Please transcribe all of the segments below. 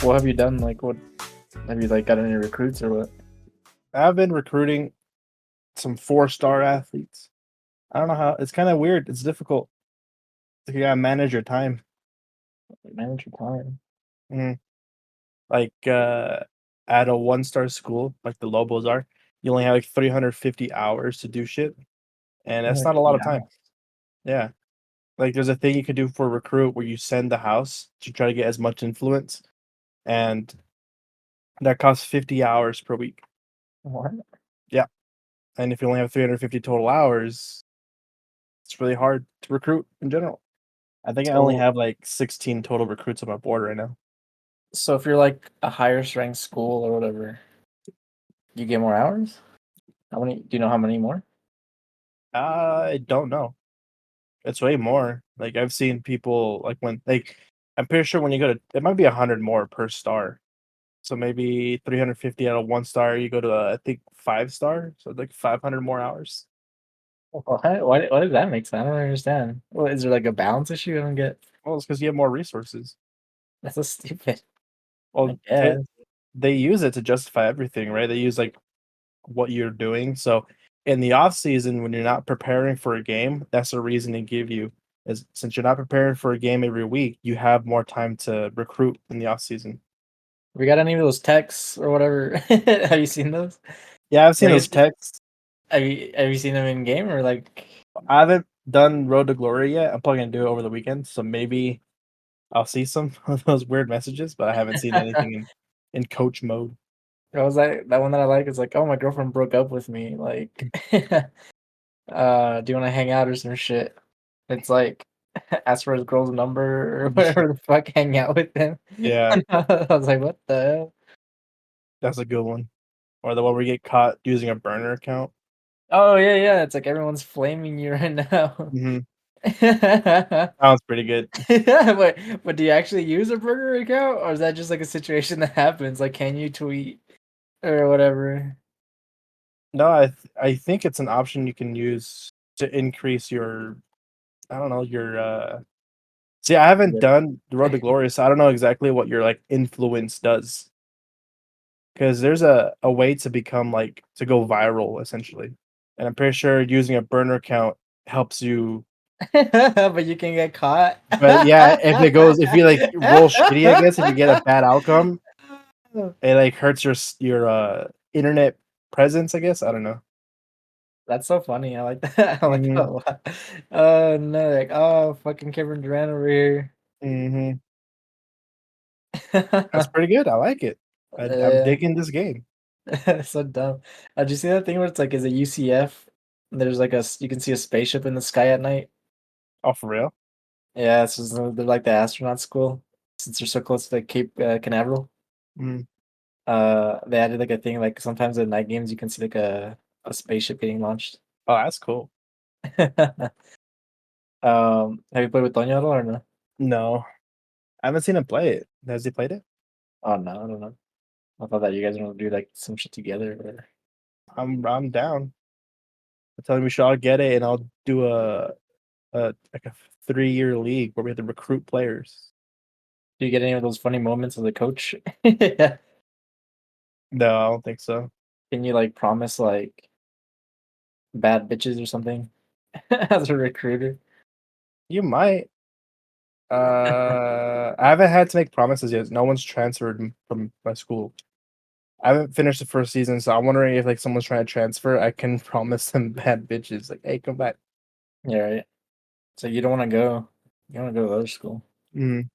what have you done? Like, what have you like got any recruits or what? I've been recruiting some 4-star athletes. I don't know how. It's kind of weird. It's difficult. You gotta manage your time. Manage your time. Mhm. Like at a 1-star school, like the Lobos are, you only have like 350 hours to do shit, and that's not a lot of Yeah. time. Yeah. Like there's a thing you can do for recruit where you send the house to try to get as much influence, and that costs 50 hours per week. What? Yeah. And if you only have 350 total hours, it's really hard to recruit in general. I think I only So, have like 16 total recruits on my board right now. so if you're like a higher ranked school or whatever, you get more hours. How many? Do you know how many more? I don't know. It's way more. Like I've seen people like when like I'm pretty sure when you go to it might be 100 more per star. So maybe 350 out of 1 star, you go to I think 5 star, so like 500 more hours. What? Why does that make sense? I don't understand. Well, is there like a balance issue? I don't get. Well, it's because you have more resources. That's so stupid. I Well, guess. they use it to justify everything, right? They use like what you're doing. So in the off season, when you're not preparing for a game, that's a reason to give you is since you're not preparing for a game every week, you have more time to recruit in the off season. We got any of those texts or whatever? Have you seen those? Yeah, I've seen Like, those texts. have you seen them in game or like? I haven't done Road to Glory yet. I'm probably gonna do it over the weekend, so maybe I'll see some of those weird messages, but I haven't seen anything in coach mode. I was like that one that I like is like, oh, my girlfriend broke up with me. Like, do you want to hang out or some shit? It's like ask for his girl's number or whatever the fuck, hang out with him. Yeah, I was like, what the hell? that's a good one. Or the one where you get caught using a burner account. Oh yeah, yeah. It's like everyone's flaming you right now. Mhm. But Sounds pretty good. but do you actually use a burger account, or is that just like a situation that happens? Like, can you tweet or whatever? No, I think it's an option you can use to increase your I don't know, your see, I haven't Yeah. done the Road to Glory, so I don't know exactly what your like influence does. Because there's a way to become like to go viral essentially. And I'm pretty sure using a burner account helps you. But you can get caught. But yeah, if you like roll shitty, I guess if you get a bad outcome, it like hurts your internet presence, I guess. I don't know. That's so funny. I like that. I like that Mhm. a lot. Oh no, like, oh, fucking Kevin Durant over here. Mhm. That's pretty good. I like it. I'm Yeah. digging this game. So dumb. Did you see that thing where it's like, is it UCF? And there's like you can see a spaceship in the sky at night. Oh, for real? Yeah, it's just, they're like the astronaut school since they're so close to the Cape Canaveral. Mm. They added like a thing like sometimes at night games you can see like a spaceship getting launched. Oh, that's cool. Have you played with Toño at all or no? No, I haven't seen him play it. Has he played it? Oh no, I don't know. I thought that you guys were gonna do like some shit together. I'm down. I tell him we should all get it, and I'll do a like a 3-year league where we have to recruit players. Do you get any of those funny moments as a coach? Can No, I don't think so. you like promise like bad bitches or something as a recruiter? You might. I haven't had to make promises yet. No one's transferred from my school. I haven't finished the first season, so I'm wondering if like someone's trying to transfer, I can promise them bad bitches like, "Hey, come back." Yeah, right. So you don't want to go. You want to go to the other school. Mhm.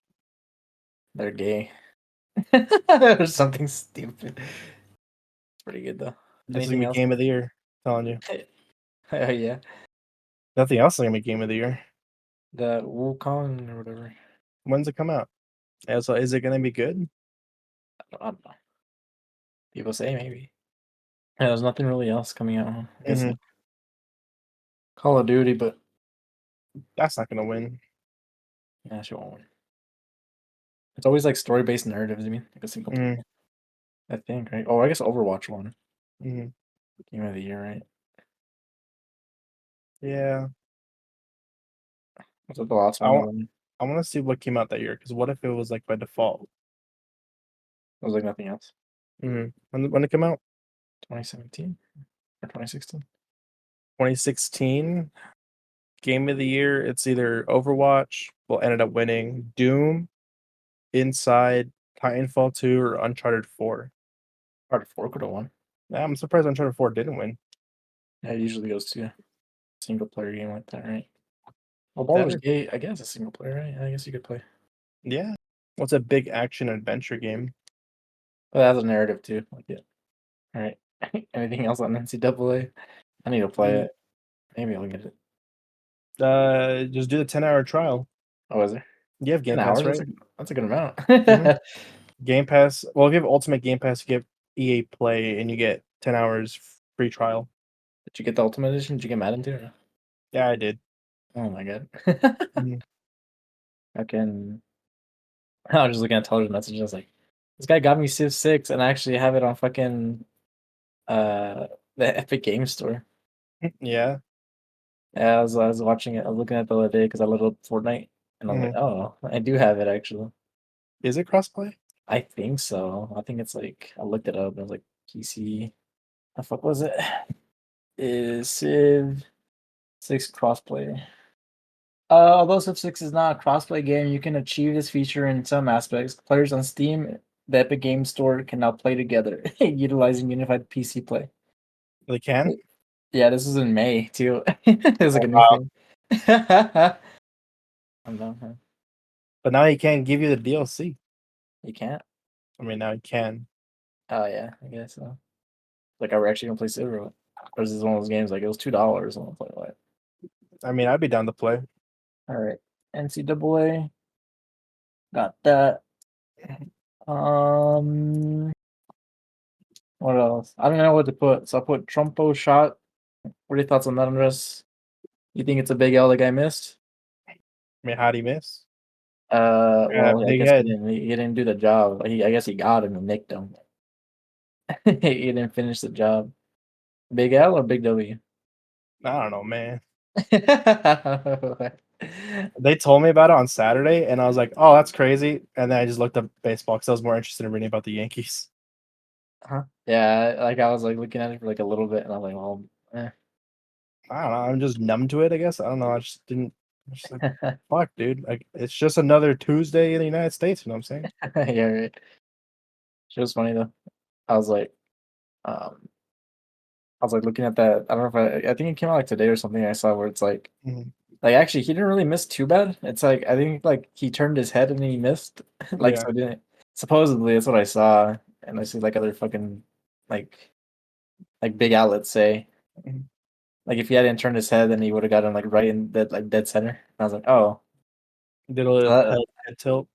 They're gay or something stupid. It's pretty good though. This is gonna Anything be else? game of the year. Telling you, Oh yeah, nothing else is gonna be game of the year. the Wukong or whatever. When's it come out? Yeah, so is it gonna be good? I don't know. People say maybe. Yeah, there's nothing really else coming out. Huh? I guess Mhm. like Call of Duty, but That's not gonna win. yeah, she won't win. It's always like story based narratives. I mean, like a single Mhm. player. I think, right? Oh, I guess Overwatch won Mhm. Game of the Year, right? Yeah. Was that the last I one that want won? I wanna see what came out that year. Because what if it was, like, by default? was like nothing else. When it came out? 2017 or 2016. 2016. Game of the year. It's either Overwatch, well, ended up winning, Doom, Inside, Titanfall 2, or Uncharted 4. Part of 4 could have won. Yeah, I'm surprised Uncharted 4 didn't win. Yeah, it usually goes to a single player game like that, right? Well, That Baldur's is, Gate, I guess, a single player, right? I guess you could play. yeah. What's a big action adventure game? But it has a narrative too, like it. All right. Anything else on NCAA? I need to play Mm, it. Maybe I'll get it. Just do the 10-hour trial. Oh, is there? You have 10 Game Pass, hours? right? That's a good amount. hmm Game Pass. Well, if you have Ultimate Game Pass, you get EA Play, and you get 10 hours free trial. Did you get the Ultimate Edition? Did you get Madden too? Or no? Yeah, I did. Oh my god. Mhm. I can. I was just looking at television messages. I was like, this guy got me Civ 6 and I actually have it on fucking uh the Epic Game Store. Yeah. Yeah, I was watching it. I was looking at it the other day because I loaded up Fortnite and I was like, Mhm. oh, I do have it actually. Is it crossplay? I think so. I think it's like I looked it up and it was like PC. The fuck was it? Is Civ 6 crossplay? Although Civ 6 is not a crossplay game, you can achieve this feature in some aspects. Players on Steam, the Epic Game Store, can now play together, utilizing unified PC play. They can. Yeah, this is in May too. It's like Oh, a new wow. thing. I'm done, huh? But now he can't give you the DLC. You can't? I mean, now he can. Oh yeah, I guess so. Like, are we actually gonna play Civ or what? Or is this one of those games like it was $2 and I was like, what? I mean, I'd be down to play. All right, NCAA got that. Um, what else? I don't know what to put. So I put Trumpo shot. What are your thoughts on that, Andres? You think it's a big L the guy missed? I mean, how'd he miss? Well, I Big guess head. he didn't do the job. I guess he got him and nicked him. He didn't finish the job. Big L or big W? I don't know, man. They told me about it on Saturday, and I was like, "Oh, that's crazy." And then I just looked up baseball because I was more interested in reading about the Yankees. Huh? Yeah, like I was like looking at it for like a little bit, and I'm like, well, eh. I don't know. I'm just numb to it, I guess. I don't know. I just didn't. I'm just like, fuck, dude. Like, it's just another Tuesday in the United States. You know what I'm saying? Yeah, right. She was funny though. I was like, um, I was like looking at that. I don't know if I think it came out like today or something. I saw where it's Mhm. like actually he didn't really miss too bad. It's like I think like he turned his head and then he missed. Like Yeah. so it didn't. Supposedly that's what I saw, and I see like other fucking like big outlets say Mhm. like if he hadn't turned his head, then he would have gotten like right in that like dead center. And I was like, oh, Did a little uh, head tilt.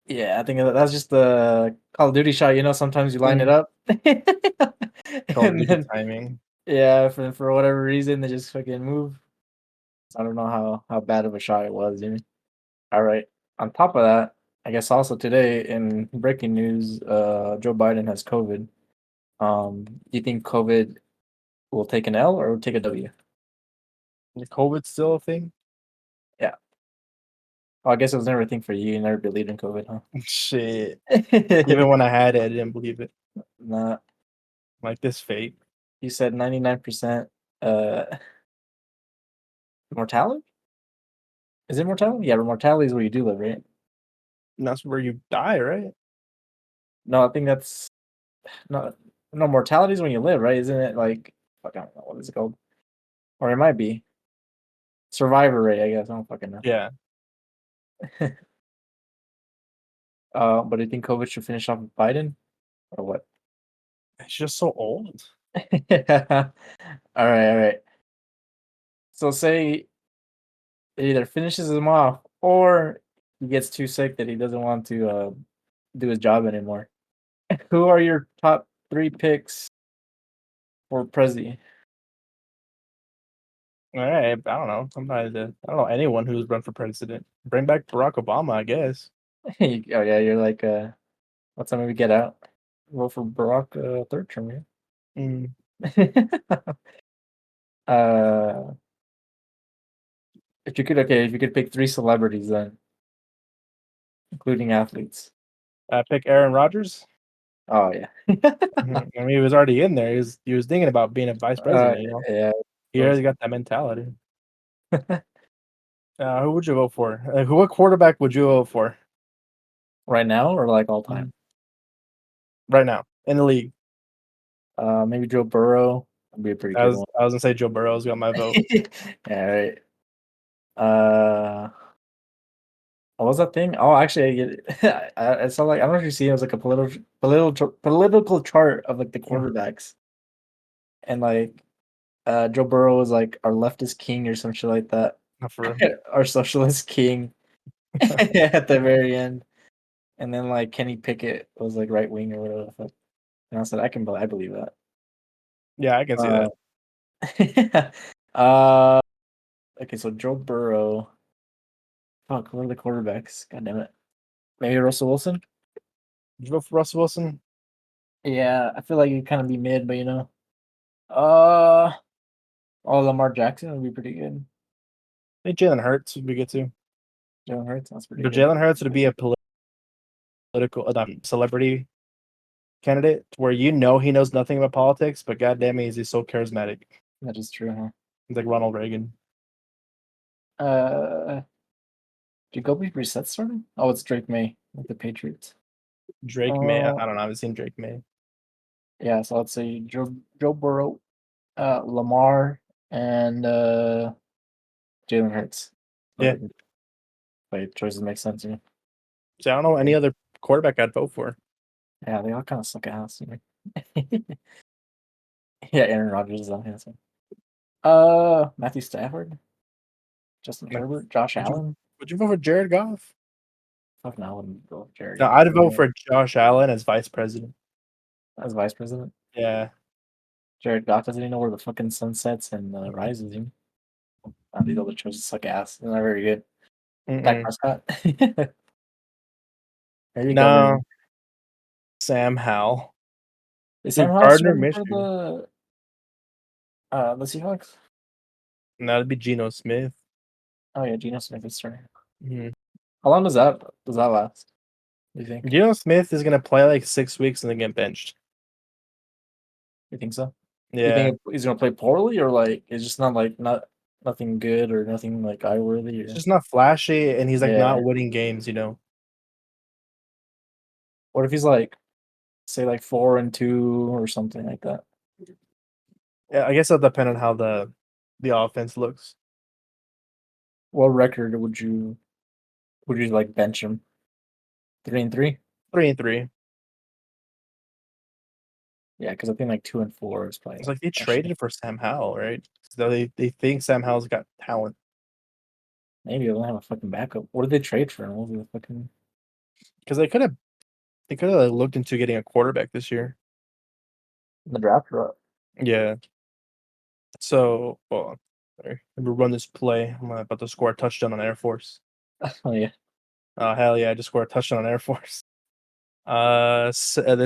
yeah, I think that's just the Call of Duty shot. You know, sometimes you line it Mhm. up, Call of and Duty then timing. yeah, for whatever reason they just fucking move. I don't know how bad of a shot it was. You know? All right. On top of that, I guess also today in breaking news, Joe Biden has COVID. Do you think COVID will take an L or will take a W? Is COVID's still a thing? Yeah. Oh, I guess it was never a thing for you. You never believed in COVID, Shit. huh? Even when I had it, I didn't believe it. Nah. Like this fate. You said 99% uh mortality? Is it mortality? Yeah, mortality is where you do live, right? And that's where you die, right? No, I think that's no no mortality is when you live, right? Isn't it like fuck, I don't know what is it called? Or it might be. Survivor rate, I guess. I don't fucking know. Yeah. But do you think COVID should finish off with Biden or what? It's just so old. All right. So say it either finishes him off or he gets too sick that he doesn't want to do his job anymore. Who are your top three picks for Prezi? All right. I don't know. I don't know anyone who's run for president. Bring back Barack Obama, I guess. Oh yeah, you're like what's that movie Get Out? Vote for Barack third term, Mm. yeah. uh if you could pick three celebrities then, including athletes. Pick Aaron Rodgers. Oh yeah. I mean, he was already in there. He was thinking about being a vice uh, president. yeah. He already got that mentality. Who would you vote for? What quarterback would you vote for Right now or like all time? Mhm. right now in the league? Maybe Joe Burrow would be a pretty I good was one. I was gonna say Joe Burrow's got my vote. Yeah, right. Uh, what was that thing? Oh, actually, I get it. I saw like I don't know if you see it was like a political chart of like the Mm, quarterbacks, and like Joe Burrow was like our leftist king or some shit like that, not for real. our socialist king at the very end, and then like Kenny Pickett was like right wing or whatever the fuck. And I said I believe that. Yeah, I can see Uh, that. uh, okay, so Joe Burrow. Fuck, what are the quarterbacks? God damn it. Maybe Russell Wilson? Did you vote for Russell Wilson? Yeah, I feel like it'd kind of be mid, but Uh, oh, Lamar Jackson would be pretty good. I think Jalen Hurts would be good too. Jalen Hurts, that's pretty But good. Jalen Hurts would be a political celebrity candidate where he knows nothing about politics, but goddamn it, he's so charismatic. That is true, huh? He's like Ronald Reagan. Uh, Jacoby Brissett starting? Oh, it's Drake May with the Patriots. Drake May. Uh, I don't know. I haven't seen Drake May. yeah, so let's say Joe Burrow, Lamar, and Jalen Hurts. Yeah. Like choices make sense to me. So I don't know any other quarterback I'd vote for. Yeah, they all kind of suck ass to me. Yeah, Aaron Rodgers is on here. So. Matthew Stafford, Justin Yeah. Herbert, Josh Would you Allen. would you vote for Jared Goff? Fuck no, I wouldn't go with Jared No, Goff I'd vote for Josh Allen as vice president. as vice president. Yeah. Jared Goff doesn't even know where the fucking sun sets and rises. You know? These other choices suck ass. They're not very good. Dak Mm-mm. Prescott. There you go, No, man. Sam Howell. Is Sam Dude, Howell Gardner starting for Minshew. the Seahawks? And that'd be Geno Smith. Oh yeah, Geno Smith is starting. Mhm. How long does that last? Do you think? Geno Smith is gonna play like 6 weeks and then get benched. You think so? You Yeah. think he's gonna play poorly or like it's just not nothing good or nothing like eye worthy It's or just not flashy and he's like yeah. not winning games. What if he's like say like 4-2 or something like that? Yeah, I guess it'll depend on how the offense looks. What record would you like bench him? 3-3? 3-3. Yeah, because I think like 2-4 is It's probably like they questionable. traded for Sam Howell, right? So they think Sam Howell's got talent Maybe they'll have a fucking backup. What did they trade for him? What was the fucking because they could have like, looked into getting a quarterback this year. in the draft or what? Yeah. So, well, sorry. Let me run this play. I'm about to score a touchdown on Air Force. Oh yeah. Oh hell yeah! I just scored a touchdown on Air Force. The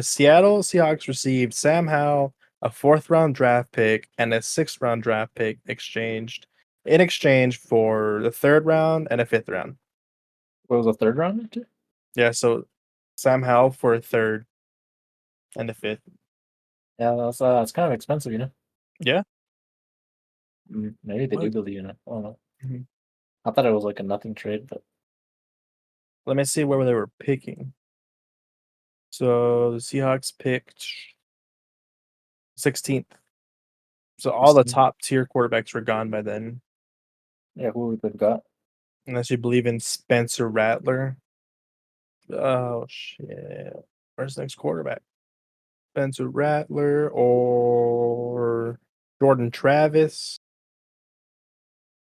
Seattle Seahawks received Sam Howell, a fourth-round draft pick, and a sixth-round draft pick in exchange for the third round and a fifth round. What was the third round? Yeah, so Sam Howell for a third and a fifth. Yeah, that's kind of expensive, you know. Yeah. Maybe they do What? believe in it. I don't know. Mhm. I thought it was like a nothing trade, but Let me see where they were picking. So the Seahawks picked 16th. So all the top tier quarterbacks were gone by then, yeah, who would they've got? unless you believe in Spencer Rattler. Oh shit! Where's the next quarterback? Spencer Rattler or Jordan Travis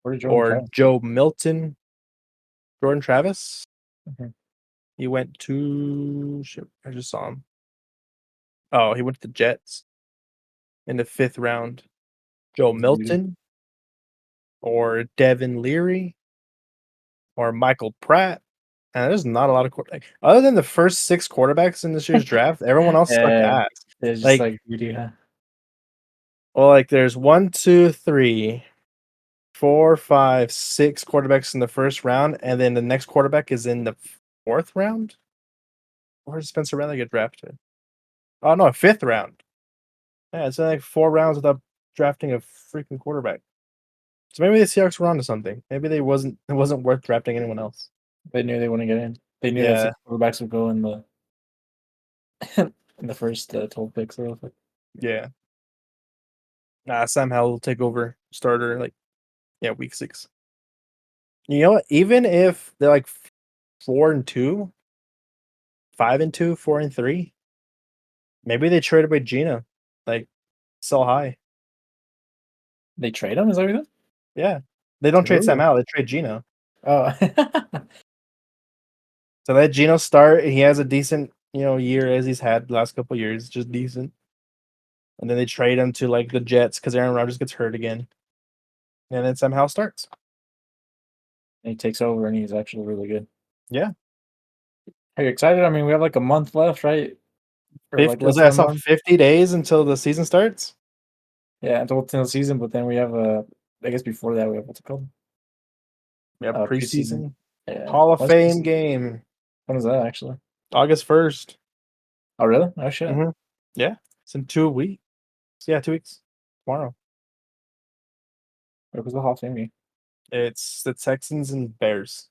Where did Jordan or Travis go? Joe Milton? Jordan Travis. Mhm. He went to shit. I just saw him. Oh, he went to the Jets in the fifth round. Joe He's pretty good. Milton or Devin Leary or Michael Pratt. And there's not a lot of other than the first 6 quarterbacks in this year's draft. Everyone else sucked Yeah, ass. it's just Like, like greedy, huh? well, like there's 1, 2, 3, 4, 5, 6 quarterbacks in the first round, and then the next quarterback is in the fourth round. Where did Spencer Rattler get drafted? Oh no, 5th round. Yeah, it's like 4 rounds without drafting a freaking quarterback. So maybe the Seahawks were onto something. Maybe it wasn't worth drafting anyone else. They knew they wouldn't get in. They knew that Yeah, 6 quarterbacks would go in the in the first 12 picks. Or something. yeah. Nah, Sam Howell will take over starter like week 6. You know what? Even if they're like 4-2, 5-2, 4-3, maybe they trade away Gina, like sell high. They trade him. Is that what you said? Yeah, they don't To trade Sam who? Howell. They trade Gino. Oh, So let Gino start. He has a decent year as he's had the last couple years, just decent. And then they trade him to like the Jets because Aaron Rodgers gets hurt again, and then Sam Howell starts. he takes over and he's actually really good. Yeah, Are you excited? I mean, we have like a month left, right? Or like 50, was less that I than a saw month. 50 days until the season starts. Yeah, until the season. But then we have I guess before that we have what's it called? Yeah, Preseason. preseason Yeah. Hall of When's Fame preseason? game, When is that actually? August 1st. Oh, really? Oh shit. Yeah, it's in 2 weeks. Yeah, 2 weeks tomorrow. Where was the Hall of Fame game? It's the Texans and Bears.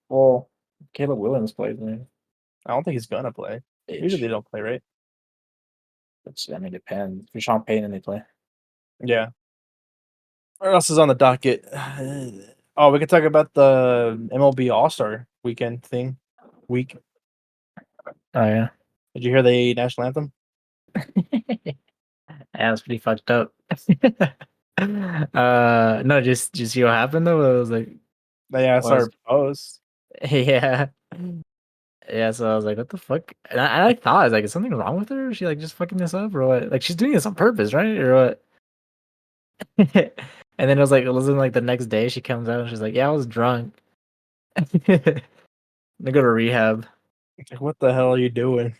Well, Caleb Williams plays, man. I don't think he's gonna play. Usually Bitch. they don't play, right? Which I mean depends. For Sean Payton they play. Yeah. What else is on the docket? Oh, we could talk about the MLB All Star Weekend thing. Week. Oh yeah. Did you hear the national anthem? Yeah, it's pretty fucked up. No, just see what happened though. It was like Yeah, I saw was her post. yeah. Yeah, so I was like, what the fuck? And I thought I was like, is something wrong with her? Is she like just fucking this up or what? Like she's doing this on purpose, right? Or what? And then it wasn't like the next day she comes out and she's like, yeah, I was drunk. They go to rehab. Like, what the hell are you doing?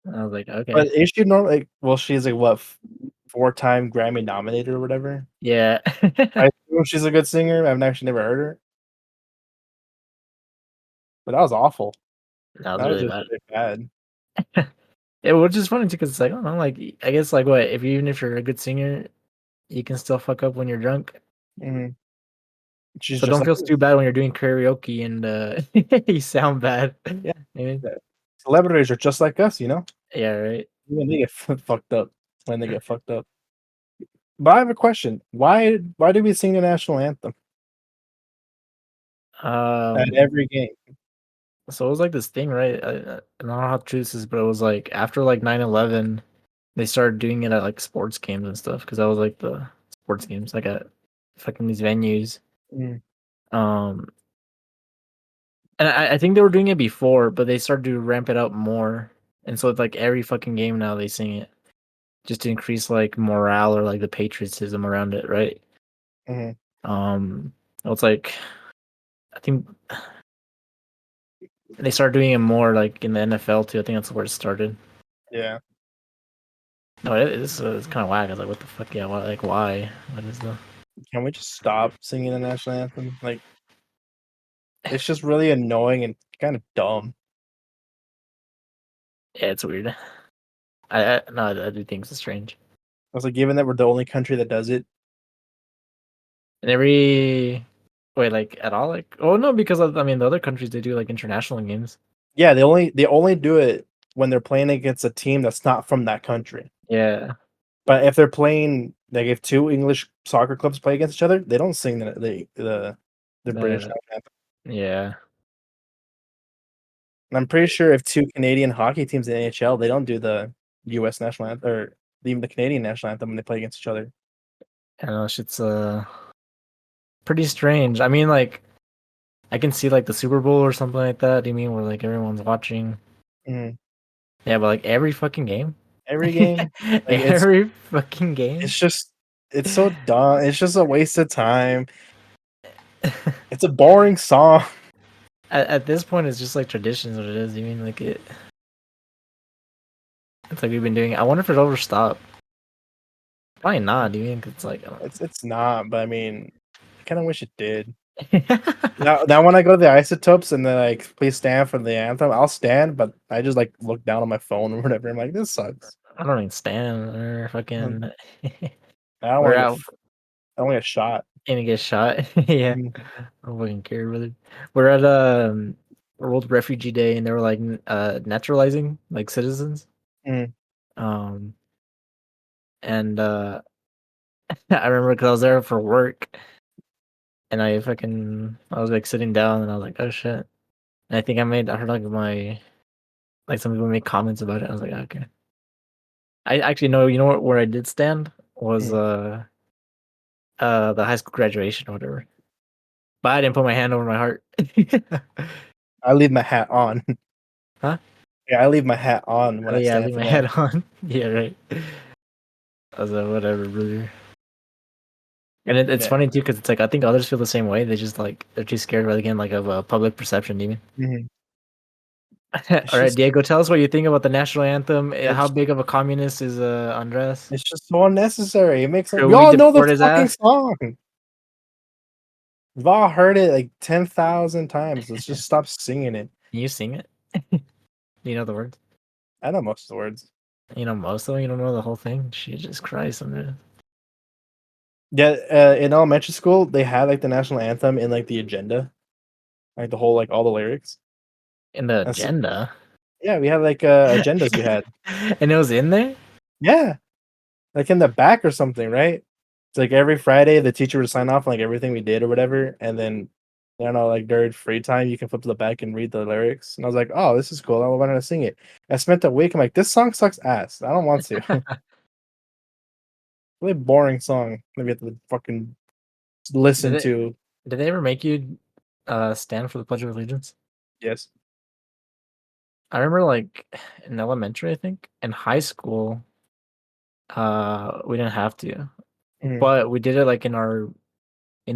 And I was like, But okay. is she normal? Like, well, she's like what, 4-time Grammy nominated or whatever. Yeah. I assume she's a good singer. I've actually never heard her, but that was awful. That was That was really just bad. really bad. Yeah, which is funny too, because it's like, I don't know, like I guess like what if even if you're a good singer, you can still fuck up when you're drunk. Mhm. She's So just don't like feel us. too bad when you're doing karaoke and you sound bad. Yeah, Maybe. yeah. Celebrities are just like us, Yeah, right. Even they get fucked up when they get fucked up. But I have a question. Why do we sing the national anthem at Um, every game? so it was like this thing, right? I don't know how true this is, but it was like after like 9/11, they started doing it at like sports games and stuff because that was like the sports games, like at fucking these venues. Mm, Um, and I think they were doing it before, but they started to ramp it up more. And so it's like every fucking game now they sing it just to increase like morale or like the patriotism around it, right? mhm, Well, it's like I think they started doing it more like in the NFL too. I think that's where it started. yeah. No, it's kind of whack. I was like, what the fuck? Yeah, why? Like, why? What is the? Can we just stop singing the national anthem? Like, it's just really annoying and kind of dumb. Yeah, it's weird. No, I do think it's strange. I was like, given that we're the only country that does it, And every wait, like at all, like oh no, because I mean the other countries they do like international games. yeah, they only do it when they're playing against a team that's not from that country. Yeah, But if they're playing, like if two English soccer clubs play against each other, they don't sing the British the national anthem. yeah. And I'm pretty sure if two Canadian hockey teams in the NHL, they don't do the U.S. national anthem or even the Canadian national anthem when they play against each other. I don't know, shit's pretty strange. I mean, like I can see like the Super Bowl or something like that. You mean where like everyone's watching? Mhm. Yeah, but like every fucking game, Every game, like every fucking game. it's just it's so dumb. It's just a waste of time. It's a boring song. At this point, it's just like tradition is what it is. You mean like it? It's like we've been doing it. I wonder if it'll ever stop. Probably not. Do you mean 'cause it's like I don't know. It's not, but I mean, I kind of wish it did. Now when I go to the isotopes and they're like, please stand for the anthem, I'll stand, but I just like look down on my phone or whatever. I'm like, this sucks. I don't even stand or fucking. I don't We're want to get out. I want to get shot. Gonna get shot. Yeah, Mhm. I don't fucking care, brother. We're at World Refugee Day, and they were like naturalizing like citizens. Mhm. Um, and I remember because I was there for work, and I was like sitting down, and I was like, oh shit. And I heard like some people make comments about it. I was like, okay. I actually know, you know what, where I did stand was Mhm. the high school graduation or whatever. But I didn't put my hand over my heart. I leave my hat on. Huh? Yeah, I leave my hat on when Oh I yeah, I stand leave for my that. head on. Yeah, right. I was like, whatever, brother. And it's Yeah. funny too, because it's like I think others feel the same way. They just like they're too scared, right, again, like of public perception, even. Mhm. All It's right, just Diego, tell us what you think about the national anthem. How it's big of a communist is Andres? it's just so unnecessary. It makes Should we we all know the deport his fucking ass? song. We've all heard it like 10,000 times. Let's just stop singing it. Can you sing it? Do you know the words? I know most of the words. You know most of them. You don't know the whole thing. Jesus Christ, Andres. Yeah, in elementary school, they had like the national anthem in like the agenda, like the whole like all the lyrics. In the And so, agenda. yeah, we had like agendas we had. And it was in there? Yeah, like in the back or something, right? It's like every Friday the teacher would sign off on like everything we did or whatever, and then I don't know, like during free time you can flip to the back and read the lyrics. And I was like, oh, this is cool. I want to sing it. I spent a week. I'm like, this song sucks ass. I don't want to. Really boring song. Maybe have to fucking Did listen it to. did they ever make you stand for the Pledge of Allegiance? Yes. I remember like in elementary, I think. In high school, we didn't have to. Mhm, But we did it like in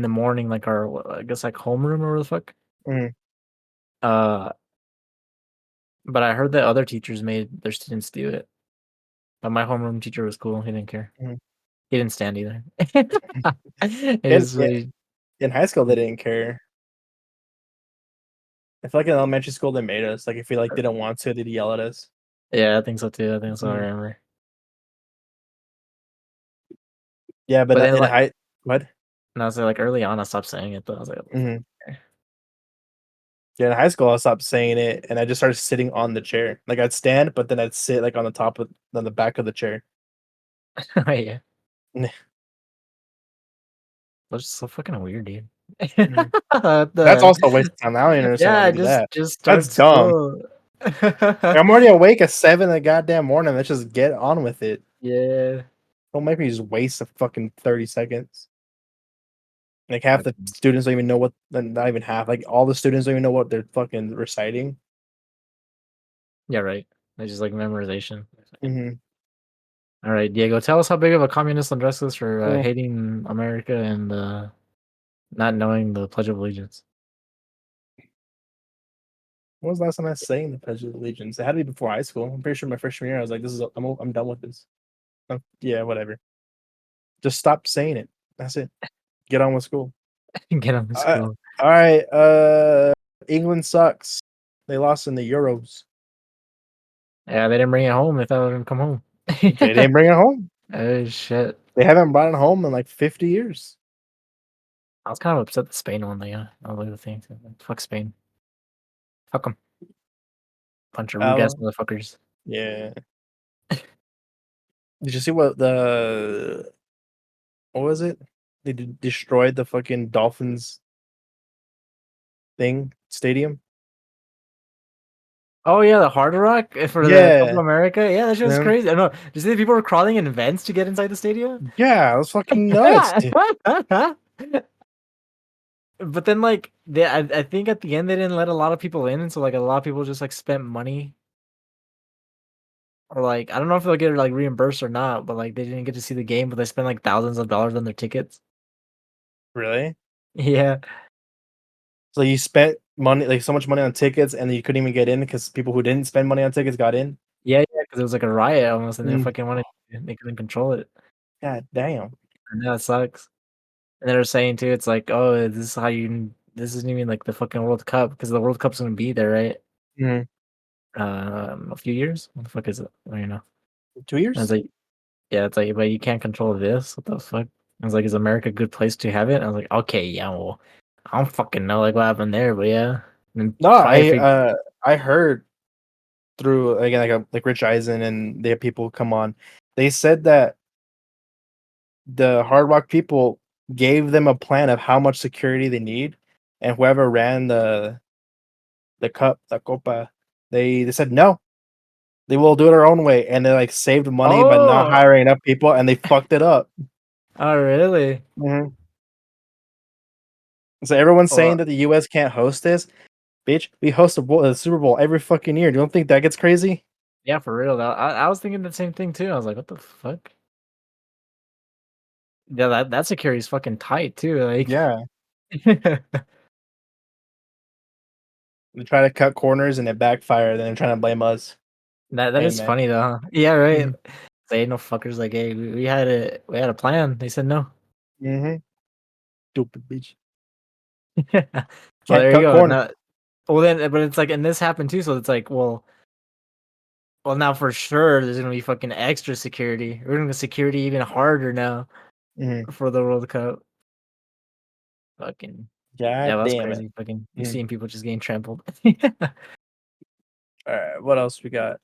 the morning, like I guess like homeroom or what the fuck. mhm, Uh but I heard that other teachers made their students do it. But my homeroom teacher was cool. He didn't care. mhm. He didn't stand either. It In was in really, in high school, they didn't care. I feel like in elementary school, they made us. Like, if we, like, didn't want to, they'd yell at us. yeah, I think so too. I think so. I Mhm. remember. Yeah, but But then in like, high what? and I was like early on, I stopped saying it. Though I was like, Mhm. Yeah, in high school, I stopped saying it, and I just started sitting on the chair. Like, I'd stand, but then I'd sit, like, on the back of the chair. yeah, that's so fucking weird, dude. Mhm. What That's the also a waste of time. I don't even understand why yeah, they do that. just That's start dumb. school. Like, I'm already awake at 7 in the goddamn morning. Let's just get on with it. Yeah. Don't make me just waste a fucking 30 seconds. Like, half the Fucking- students don't even know what not even half, like, all the students don't even know what they're fucking reciting. Yeah, right. It's just like memorization. Mhm. All right, Diego, tell us how big of a communist Andres is for Mm. hating America and not knowing the Pledge of Allegiance. When was the last time I sang the Pledge of Allegiance? It had to be before high school. I'm pretty sure my freshman year, I was like, "This is I'm done with this." Yeah, whatever. Just stop saying it. That's it. Get on with school. Get on the Uh, school. alright, England sucks. They lost in the Euros. Yeah, they didn't bring it home. They thought it would come home. They didn't bring it home. Oh shit! They haven't brought it home in, like, 50 years. I was kind of upset the Spain one. Yeah, I like the thing. Fuck Spain. Fuck them. Bunch of rude ass Oh, motherfuckers. yeah. Did you see what was it? They destroyed the fucking Dolphins stadium? Oh yeah, the Hard Rock for the Copa Yeah. America. Yeah, that shit was Them crazy. I don't know. Did you see that people were crawling in vents to get inside the stadium? Yeah, it was fucking nuts. But then, like, I think at the end they didn't let a lot of people in, so like a lot of people just like spent money, or like I don't know if they'll get like reimbursed or not, but like they didn't get to see the game, but they spent like thousands of dollars on their tickets. Really? Yeah, So you spent money, like, so much money on tickets, and you couldn't even get in because people who didn't spend money on tickets got in? yeah, because it was like a riot almost, and they Mm, fucking wanted, they couldn't control it. god damn. And that sucks. And they were saying too, it's like, oh, this is how you. This isn't even like the fucking World Cup because the World Cup's gonna be there, right? Mhm. A few years. What the fuck is it? I don't even know. 2 And it's years? like, yeah, it's like, but you can't control this. What the fuck? I was like, is America a good place to have it? I was like, okay, yeah, well, I don't fucking know like what happened there, but yeah. And No, probably if you, I heard through again like Rich Eisen and they have people come on. They said that the Hard Rock people gave them a plan of how much security they need, and whoever ran the cup, the copa, they said no. They will do it our own way, and they like saved money by not oh, hiring enough people, and they fucked it up. oh, really? Mhm. So everyone's saying Well, that the U.S. can't host this. Bitch, we host a Super Bowl every fucking year. Do you don't think that gets crazy? yeah, for real. I was thinking the same thing too. I was like, what the fuck? Yeah, that security is fucking tight too. Like, Yeah. They try to cut corners and it backfired, and they're trying to blame us. that Hey, is man. funny though. Huh? Yeah, right. Mhm. They ain't no fuckers like, hey, we had a plan. They said no. Mhm. Stupid bitch. Well, Can't there you cut go. corners. No, well then, but it's like, and this happened too. So it's like, well, now for sure there's gonna be fucking extra security. We're gonna get security even harder now Mhm. for the World Cup. Fucking yeah, God that's damn it. crazy. Fucking you Mhm. seeing people just getting trampled. Alright, what else we got?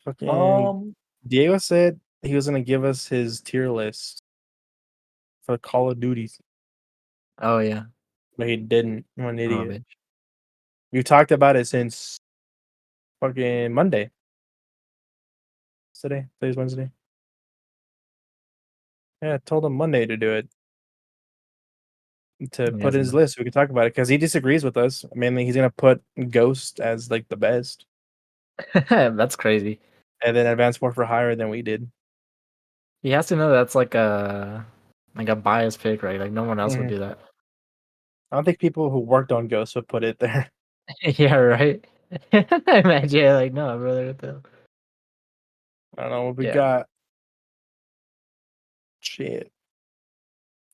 Fucking um. Diego said he was gonna give us his tier list for Call of Duties, Oh yeah. but he didn't. What an Oh idiot. bitch. We've talked about it since fucking Monday. Today's Wednesday. Yeah, I told him Monday to do it, to He put in his hasn't list so we could talk about it because he disagrees with us. Mainly, he's gonna put Ghost as like the best, done. That's crazy. and then Advanced Warfare higher than we did. He has to know that's like a biased pick, right? Like no one else would Mhm. do that. I don't think people who worked on Ghost would put it there. Yeah, right. Imagine like no, brother. What the... I don't know what we Yeah. got. Shit.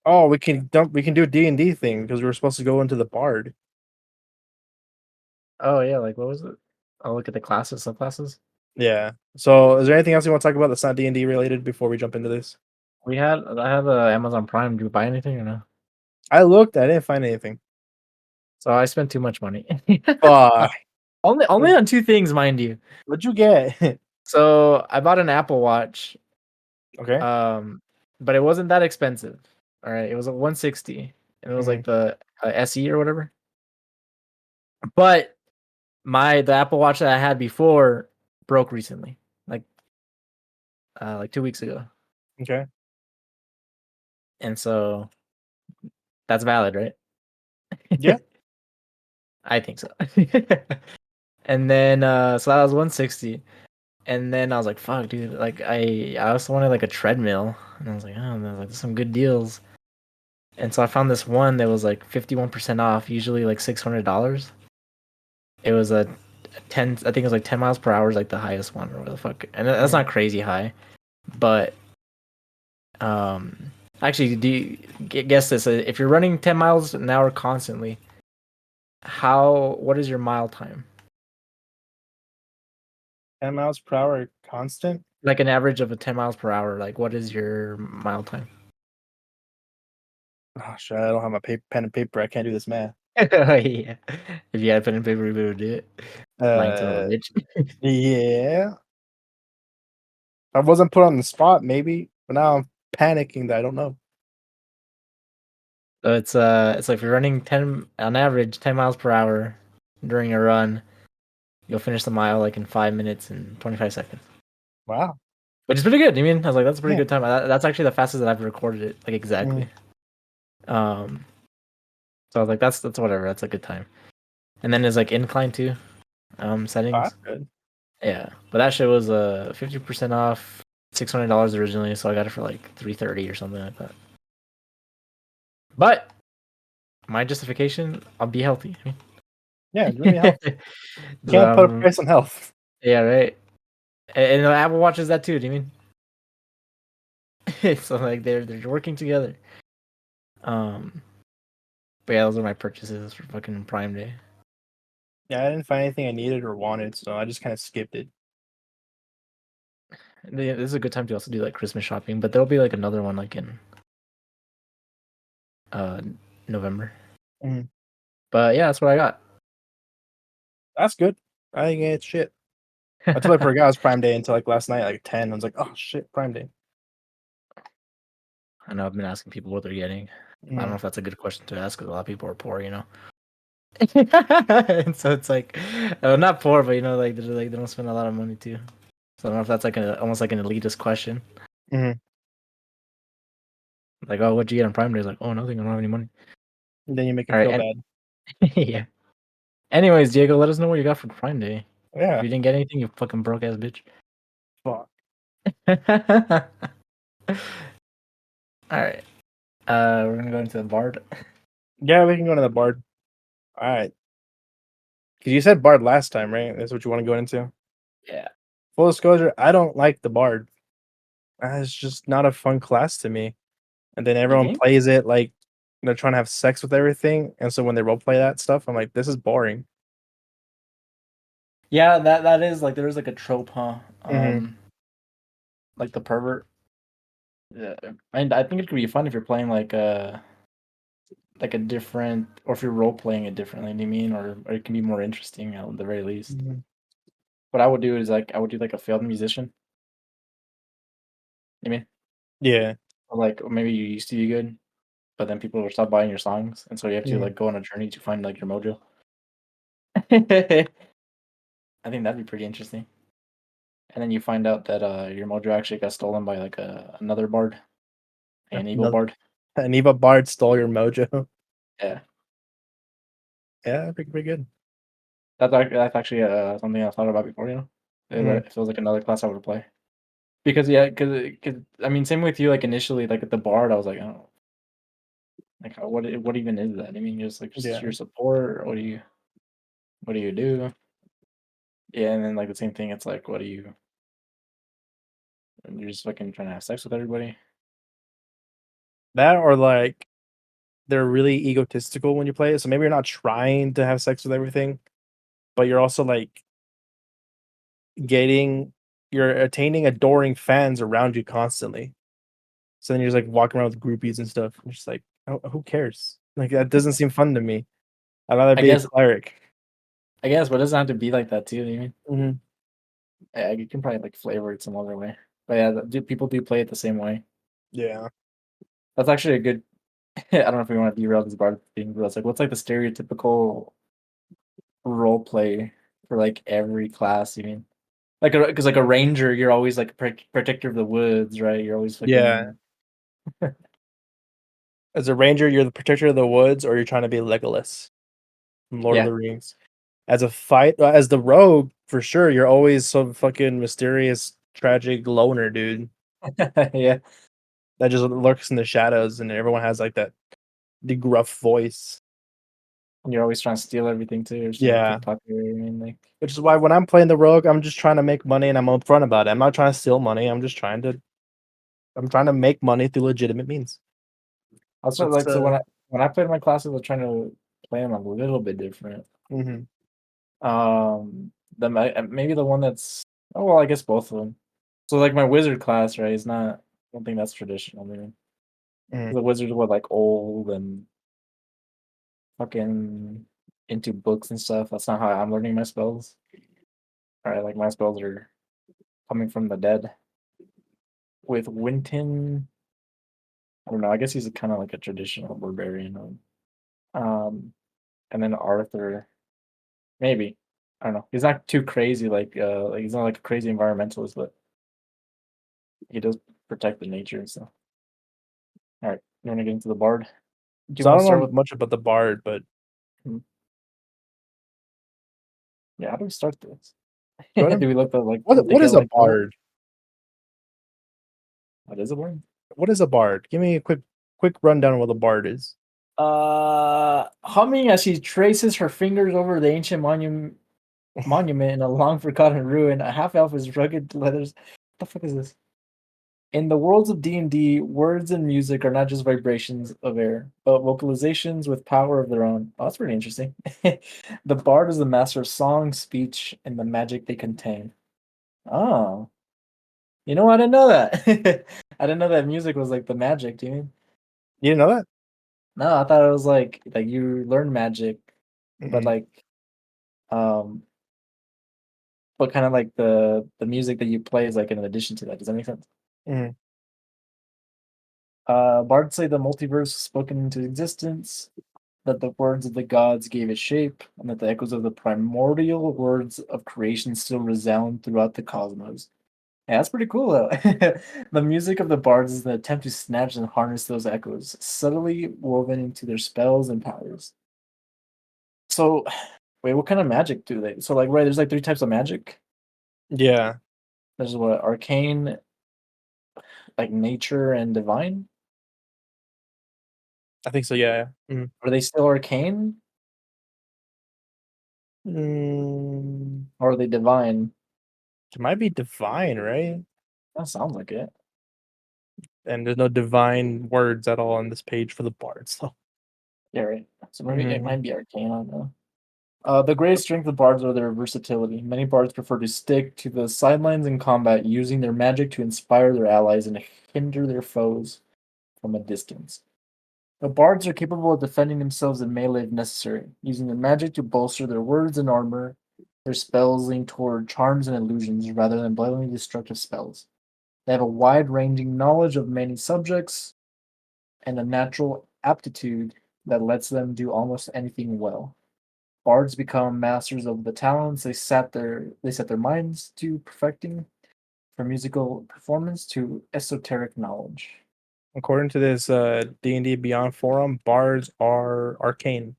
Oh, we can do a D&D thing because we were supposed to go into the Bard. Oh yeah, like what was it? I'll look at the classes, subclasses. Yeah. So, is there anything else you want to talk about that's not D&D related before we jump into this? I have Amazon Prime. Do you buy anything or no? I looked, I didn't find anything. So I spent too much money. Fuck. Only What on two things, mind you. what'd you get? So I bought an Apple Watch, Okay. but it wasn't that expensive. All right, it was a 160, and it was like Mhm. the SE or whatever. But the Apple Watch that I had before broke recently, like 2 weeks ago, Okay. and so that's valid, right? Yeah. I think so. And then so that was 160. And then I was like, fuck, dude. Like I also wanted like a treadmill. And I was like, oh, there's like some good deals. And so I found this one that was like 51% off, usually like $600. It was a 10, I think it was like 10 miles per hour is like the highest one or whatever the fuck. And that's Mhm. not crazy high. But actually, do you guess this? If you're running 10 miles an hour constantly, what is your mile time? 10 miles per hour constant? Like an average of a 10 miles per hour, like what is your mile time? Oh, shit, I don't have my pen and paper. I can't do this math. Yeah. If you had a pen and paper, you would do it. Lying to a Uh, bitch. yeah. I wasn't put on the spot, maybe, but now I'm panicking that I don't know. So it's like if you're running 10 on average 10 miles per hour during a run, you'll finish the mile like in 5 minutes and 25 seconds. Wow. Which is pretty good. I mean, I was like, that's a pretty Yeah. good time. That's actually the fastest that I've recorded it, like Mhm. exactly. Um, so I was like, that's whatever. That's a good time. And then there's like incline too, Oh, that's settings. good. Yeah, but that shit was 50% off, $600 originally, so I got it for like 330 or something like that. But my justification, I'll be healthy. Yeah, it's really healthy. You So, can't put a price on health. yeah, right. And the Apple Watch is that too. Do you mean? So like they're working together. Um, but yeah, those are my purchases for fucking Prime Day. Yeah, I didn't find anything I needed or wanted, so I just kind of skipped it. This is a good time to also do like Christmas shopping, but there'll be like another one like in uh November. Mhm. But yeah, that's what I got. That's good. I didn't get shit. I totally forgot it was Prime Day until like last night, like 10. I was like, oh shit, Prime Day. I know I've been asking people what they're getting. I don't know Mm. if that's a good question to ask because a lot of people are poor, you know. And so it's like, not poor, but you know, like they don't spend a lot of money too. So I don't know if that's like almost like an elitist question. Mhm. Like, oh, what'd you get on Prime Day? It's like, oh, nothing. I don't have any money. And then you make All him right, feel bad. yeah. Anyways, Diego, let us know what you got for Prime Day. If Yeah. you didn't get anything, you fucking broke ass bitch. Fuck. All right. We're gonna go into the Bard. Yeah, we can go to the Bard. All right. Because you said Bard last time, right? That's what you want to go into. Yeah. Full disclosure, I don't like the Bard. It's just not a fun class to me. And then You everyone think? plays it like they're trying to have sex with everything. And so when they role play that stuff, I'm like, this is boring. Yeah, that is like there is like a trope, huh? Mhm. Like the pervert. Yeah, and I think it could be fun if you're playing like a different, or if you're role playing it differently. Do you mean, or it can be more interesting at the very least. Mhm. What I would do is like I would do like a failed musician. You mean, Yeah. or like or maybe you used to be good, but then people will stop buying your songs, and so you have to Mhm. like go on a journey to find like your mojo. I think that'd be pretty interesting. And then you find out that your mojo actually got stolen by like another bard, an evil Another bard. an Eva Bard stole your mojo. Yeah, Yeah, pretty good. that's actually something I thought about before. You know, Mhm. it feels like another class I would play. Because yeah, because I mean, same with you. Like initially, like at the bard, I was like, oh, like what even is that? I mean, just Yeah. your support. Or what do you do? Yeah, and then like the same thing. It's like, what do you? You're just fucking trying to have sex with everybody. That or like they're really egotistical when you play it. So maybe you're not trying to have sex with everything, but you're also like you're attaining adoring fans around you constantly. So then you're just like walking around with groupies and stuff. You're just like, oh, who cares? Like that doesn't seem fun to me. I'd rather I be a guess, cleric. but it doesn't have to be like that too. You mean? Mhm. Yeah, you can probably like flavor it some other way. But yeah, people do play it the same way. Yeah. That's actually a good. I don't know if we want to derail this bard thing, but it's like, what's like the stereotypical role play for like every class? You mean? Like, because like a ranger, you're always like protector of the woods, right? You're always Yeah. fucking. As a ranger, you're the protector of the woods, or you're trying to be Legolas from Lord of Yeah, the Rings. As the rogue, for sure, you're always some fucking mysterious, tragic loner dude yeah. that just lurks in the shadows, and everyone has like that the gruff voice. And you're always trying to steal everything too, or just like a Yeah, pickpocket. I mean, like which is why when I'm playing the rogue, I'm just trying to make money, and I'm upfront about it. I'm not trying to steal money. I'm trying to make money through legitimate means. also It's like so when I played my classes, I was trying to play them a little bit different. mhm, Maybe the one that's oh well, I guess both of them. So like my wizard class, right? Is not. I don't think that's traditional. I mean, mhm. the wizards were like old and fucking into books and stuff. That's not how I'm learning my spells. All right, like my spells are coming from the dead. With Winton, I don't know. I guess he's kind of like a traditional barbarian. And then Arthur, maybe. I don't know. He's not too crazy. Like he's not like a crazy environmentalist, but he does protect the nature and stuff. All right, you want to get into the bard? Do you So I want to don't start know with? much about the bard, but Hmm, Yeah, how do we start this? go ahead. Do we look at like What take it is a like order? bard? What is a bard? What is a bard? Give me a quick rundown of what a bard is. Humming as she traces her fingers over the ancient monument in a long forgotten ruin. A half elf with rugged leathers. What the fuck is this? In the worlds of D&D, words and music are not just vibrations of air, but vocalizations with power of their own. Oh, that's pretty interesting. The bard is the master of song, speech, and the magic they contain. Oh, you know, I didn't know that. I didn't know that music was like the magic, dude. You didn't know that? No, I thought it was like you learn magic, but Mm-mm. um, but kind of like the music that you play is like in addition to that. Does that make sense? Mhm. Bards say the multiverse was spoken into existence, that the words of the gods gave it shape, and that the echoes of the primordial words of creation still resound throughout the cosmos. Yeah, that's pretty cool though. The music of the bards is an attempt to snatch and harness those echoes, subtly woven into their spells and powers. So, wait, what kind of magic do they? So, like, right, there's like three types of magic. Yeah, There's what arcane, like nature, and divine. I think so. Yeah. Yeah. Mhm. Are they still arcane Mm, or are they divine? it might be divine, right? That sounds like it. And there's no divine words at all on this page for the bard. So. Yeah, right. So maybe it Mhm. might be arcane. I don't know. The greatest strength of bards are their versatility. Many bards prefer to stick to the sidelines in combat, using their magic to inspire their allies and hinder their foes from a distance. The bards are capable of defending themselves in melee if necessary, using their magic to bolster their words and armor. Their spells lean toward charms and illusions rather than blatantly destructive spells. They have a wide ranging knowledge of many subjects and a natural aptitude that lets them do almost anything well. Bards become masters of the talents they set their minds to perfecting, from musical performance to esoteric knowledge. According to this D&D Beyond forum, bards are arcane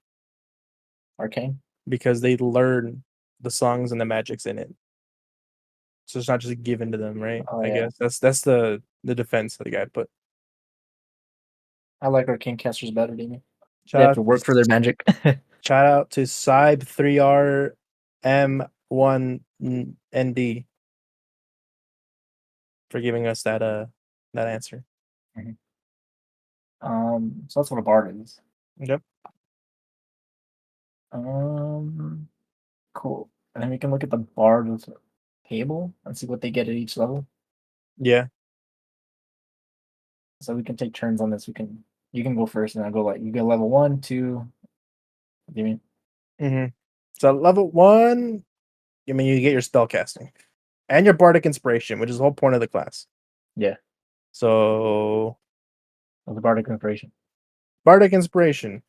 Arcane? because they learn the songs and the magics in it. So it's not just given to them, right? Oh I yeah. guess that's the defense that the guy put. I like arcane casters better, Damien. They Shout have out to to work for their magic. shout out to Cybe3R M1ND for giving us that answer. Mhm. So that's what a bard is. Yep. Um, cool. And then we can look at the bard table and see what they get at each level. Yeah. So we can take turns on this. You can go first, and I'll go like you go level 1, 2. What do you mean? Hmm. So level 1, I mean you get your spell casting and your bardic inspiration, which is the whole point of the class. Yeah, So of the bardic inspiration. bardic inspiration,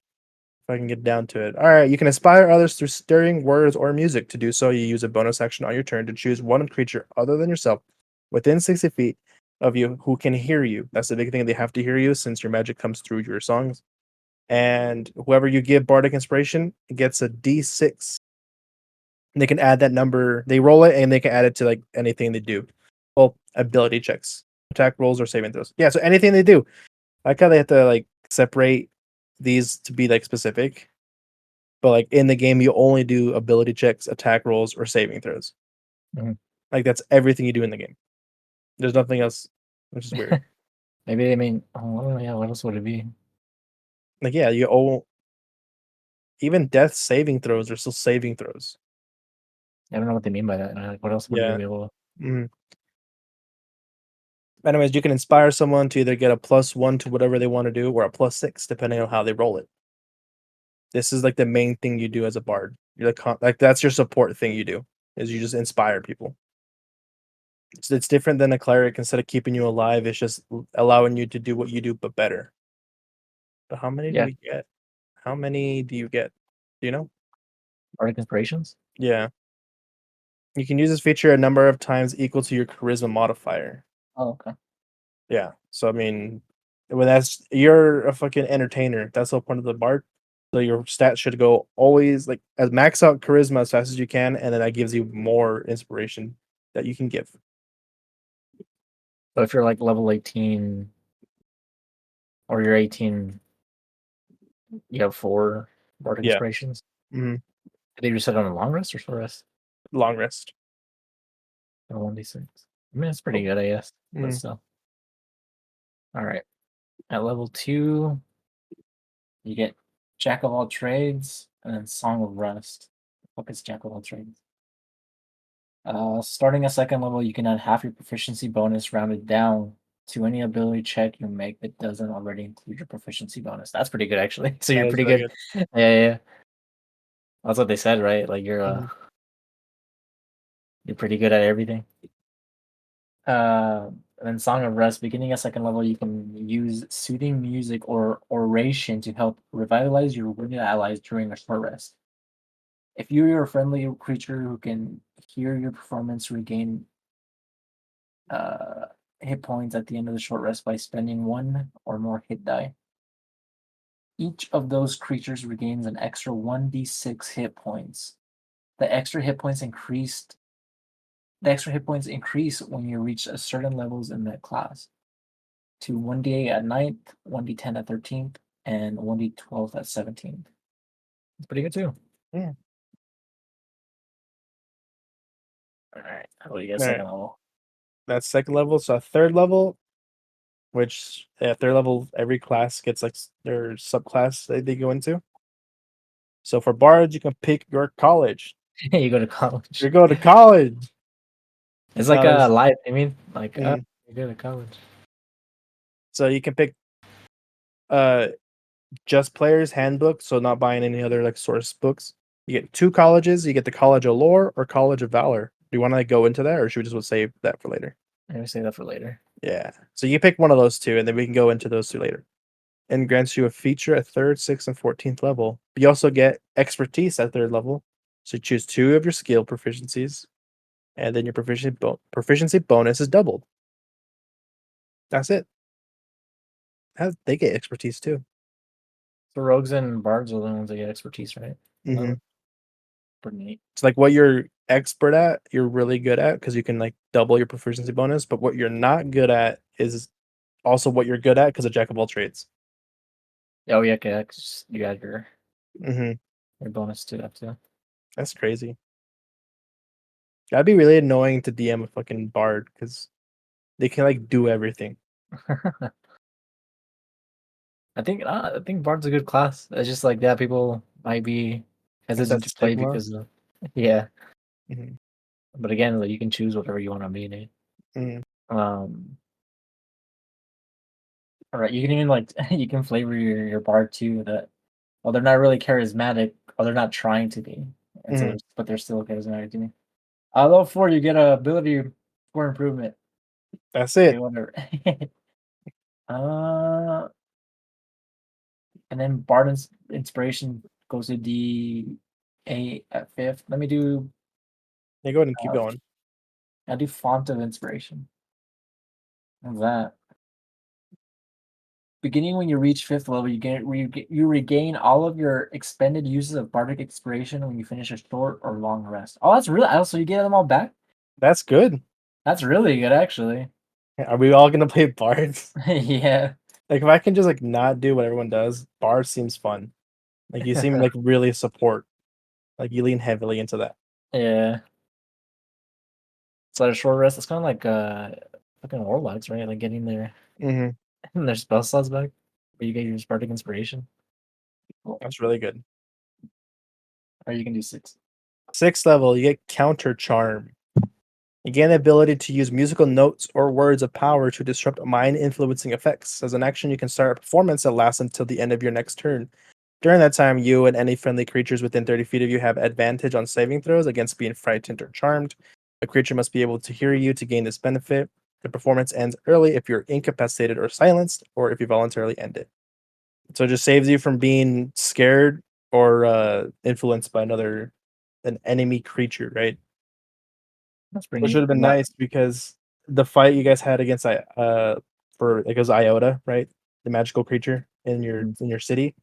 if I can get down to it. All right, you can inspire others through stirring words or music. To do so, you use a bonus action on your turn to choose one creature other than yourself within 60 feet of you who can hear you. That's the big thing. They have to hear you since your magic comes through your songs. And whoever you give bardic inspiration gets a d6. They can add that number. They roll it and they can add it to like anything they do. Well, ability checks, attack rolls, or saving throws. Yeah, so anything they do. I like how they have to like separate these to be like specific. But like in the game, you only do ability checks, attack rolls, or saving throws. Mhm. Like that's everything you do in the game. There's nothing else, which is weird. Maybe they mean. Oh yeah, what else would it be? Like yeah, you all even death saving throws are still saving throws. I don't know what they mean by that. Like, what else would they Yeah. be able? Mhm. Anyways, you can inspire someone to either get a +1 to whatever they want to do, or a +6 depending on how they roll it. This is like the main thing you do as a bard. You're like that's your support thing you do is you just inspire people. It's different than a cleric. Instead of keeping you alive, it's just allowing you to do what you do but better. But how many do Yeah, we get? How many do you get? Do you know? bardic inspirations. Yeah. You can use this feature a number of times equal to your charisma modifier. Oh, okay. Yeah. So I mean, when that's you're a fucking entertainer. That's the whole point of the bard. So your stats should go always like as max out charisma as fast as you can, and then that gives you more inspiration that you can give. So if you're like level 18 or you're 18, you have 4 bardic Yeah. inspirations. Hmm. Did they just set on a long rest or short rest? Long rest. Or 1d6. I mean, it's pretty Oh. good, I guess. But Mm. still. All right. At level 2, you get Jack of all trades and then Song of Rest. What is Jack of all trades? Starting a second level, you can add half your proficiency bonus rounded down to any ability check you make that doesn't already include your proficiency bonus. That's pretty good, actually. So That you're is pretty really good. good. Yeah. That's what they said, right? Like Mhm. you're pretty good at everything. And then Song of Rest, beginning a second level, you can use soothing music or oration to help revitalize your wounded allies during a short rest. If you're a friendly creature who can hear your performance, regain uh, hit points at the end of the short rest by spending 1 or more hit die. Each of those creatures regains an extra 1d6 hit points. The extra hit points increase when you reach a certain levels in that class to 1d8 at 9th, 1d10 at 13th, and 1d12 at 17th. It's pretty good too. Yeah. All right. How do you get All second right. level? That's second level. So third level, which at third level, every class gets like their subclass they go into. So for bards, you can pick your college. You go to college. You go to college. It's like Now a there's life. I mean, like, mm, you go to college. so you can pick uh just players handbook, so not buying any other like source books. You get 2 colleges. You get the College of Lore or College of Valor. Do you want to like, go into that, or should we just save that for later? I'm gonna say that for later. Yeah. So you pick one of those 2, and then we can go into those 2 later. And grants you a feature at 3rd, 6th, and 14th level. You also get expertise at 3rd level. So you choose 2 of your skill proficiencies, and then your proficiency bonus is doubled. That's it. They get expertise too. So rogues and bards are the ones that get expertise, right? Mm-hmm. Pretty neat. It's like what you're expert at, you're really good at because you can like double your proficiency bonus. But what you're not good at is also what you're good at because of jack of all trades. Oh yeah, okay. 'Cause you add Mm-hmm. your bonus to that too. That's crazy. That'd be really annoying to DM a fucking bard because they can like do everything. I think bard's a good class. It's just like that. People might be It's that hesitant to play stigma. because of yeah. Mm-hmm. But again, like you can choose whatever you want to be, dude. Mm-hmm. Um, all right, you can even like you can flavor your bard too. That well, they're not really charismatic, or they're not trying to be, and so Mm-hmm. but they're still charismatic to me. Level 4, you get a ability for improvement. That's Okay, it. whatever. uh, and then bard inspiration goes to D8 at 5th. Let me do. Yeah, go ahead and keep Uh, going. I'll do font of inspiration. How's that? Beginning when you reach 5th level, you regain all of your expended uses of bardic inspiration when you finish a short or long rest. Oh, that's really. Oh, so you get them all back. That's good. That's really good, actually. Are we all gonna play bards? Yeah. Like if I can just like not do what everyone does, bard seems fun. Like you seem like really support. Like you lean heavily into that. Yeah. So a short rest. It's kind of like fucking warlocks, right? Like getting Mm-hmm. their spell slots back, where you get your bardic inspiration. Cool. That's really good. Or you can do 6. 6th level, you get counter charm. You gain the ability to use musical notes or words of power to disrupt mind influencing effects. As an action, you can start a performance that lasts until the end of your next turn. During that time, you and any friendly creatures within 30 feet of you have advantage on saving throws against being frightened or charmed. A creature must be able to hear you to gain this benefit. The performance ends early if you're incapacitated or silenced, or if you voluntarily end it. So it just saves you from being scared or influenced by an enemy creature, right? That's pretty Which would neat. have been nice because the fight you guys had against for like it was Iota, right? The magical creature Mhm. in your city.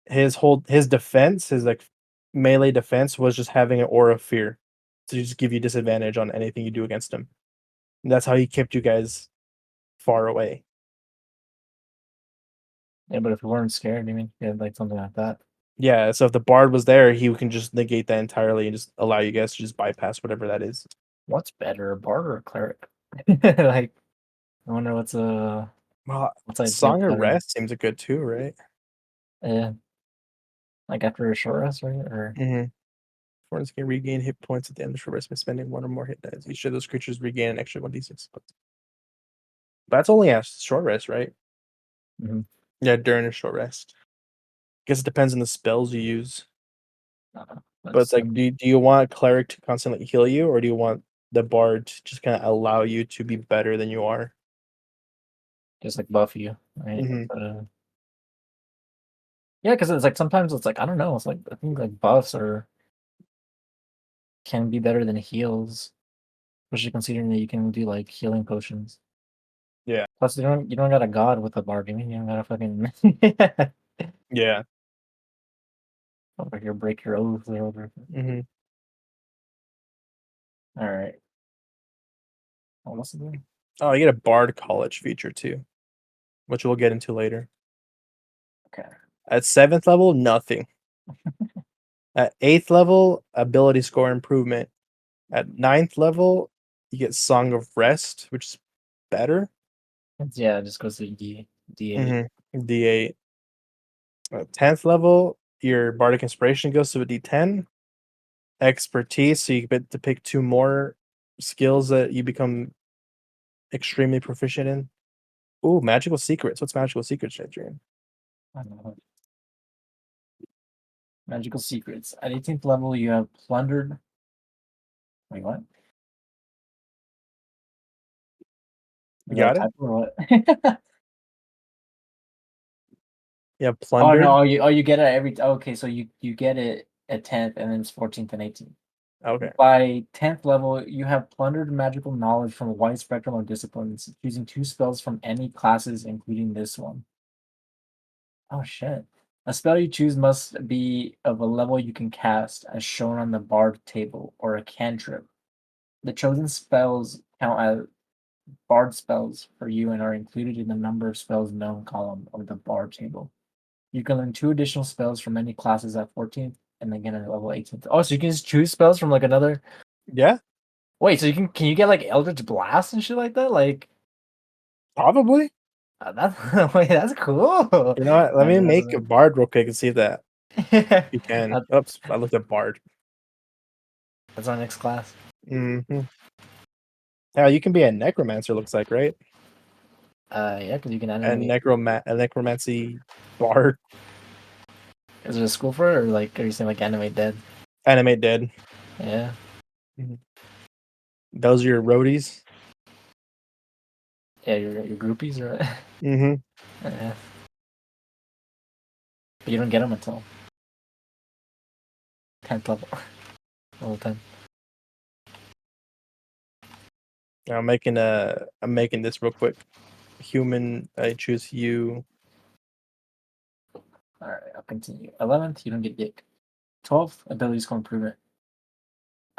His defense, his like melee defense was just having an aura of fear. To just give you disadvantage on anything you do against him. And that's how he kept you guys far away. Yeah, but if you weren't scared, I mean, yeah, like something like that. Yeah, so if the bard was there, he can just negate that entirely and just allow you guys to just bypass whatever that is. What's better, a bard or a cleric? Like, I wonder what's Well, Once I get Song of better. Rest seems good too, right? Yeah. Like after a short rest, right? Or Mm-hmm. Opponents can regain hit points at the end of short rest by spending one or more hit dice. Each of those creatures regain an extra 1d6. That's only a short rest, right? Mhm. Yeah, during a short rest. Guess it depends on the spells you use. But it's that's like, do you want cleric to constantly heal you, or do you want the bard to just kind of allow you to be better than you are? just like buff you, right? Mm-hmm. Yeah, because it's like sometimes it's like I don't know. It's like I think like buffs can be better than heals, especially considering that you can do like healing potions. Yeah. Plus, you don't got a god with a bard. You mean you don't got a fucking Yeah. over here break your oath or whatever. Mm-hmm. All right. What's the name? Oh, you get a bard college feature too, which we'll get into later. Okay. At 7th level, nothing. At 8th level, ability score improvement. At 9th level, you get Song of Rest, which is better. Yeah, it just goes to D8. Mm-hmm. D8. At 10th level, your Bardic Inspiration goes to a D10. Expertise, so you get to pick 2 more skills that you become extremely proficient in. Ooh, Magical Secrets. What's Magical Secrets, Adrian? I don't know. Magical secrets. At 18th level, you have plundered. Wait, what? You Is that a got it? typo or what? Yeah, Oh Plundered. no! You get it every. Okay, so you get it at 10th, and then it's 14th and 18th. Okay. By 10th level, you have plundered magical knowledge from a wide spectrum of disciplines, choosing 2 spells from any classes, including this one. Oh shit. A spell you choose must be of a level you can cast, as shown on the bard table, or a cantrip. The chosen spells count as bard spells for you and are included in the number of spells known column of the bard table. You can learn 2 additional spells from any classes at 14th and again at level 18th. Oh, so you can just choose spells from like another. Yeah, Wait, so can you get like Eldritch Blast and shit like that? Like probably. that's wait, that's cool. You know what? Let me make a Bard real quick and see if that you can. That- Oops, I looked at Bard. that's our next class. Mm-hmm. Yeah, you can be a necromancer, looks like, right? Yeah, because you can A animate. a necromancy bard. Is it a school for it, or like are you saying like animate dead? Animate dead. Yeah. Mhm. Those are your roadies. Yeah, your groupies or Mm-hmm. yeah. But you don't get them until 10th level. Level 10. I'm making this real quick. Human, I choose you. Alright, I'll continue. 11th, you don't get Dick. 12th, ability score improvement.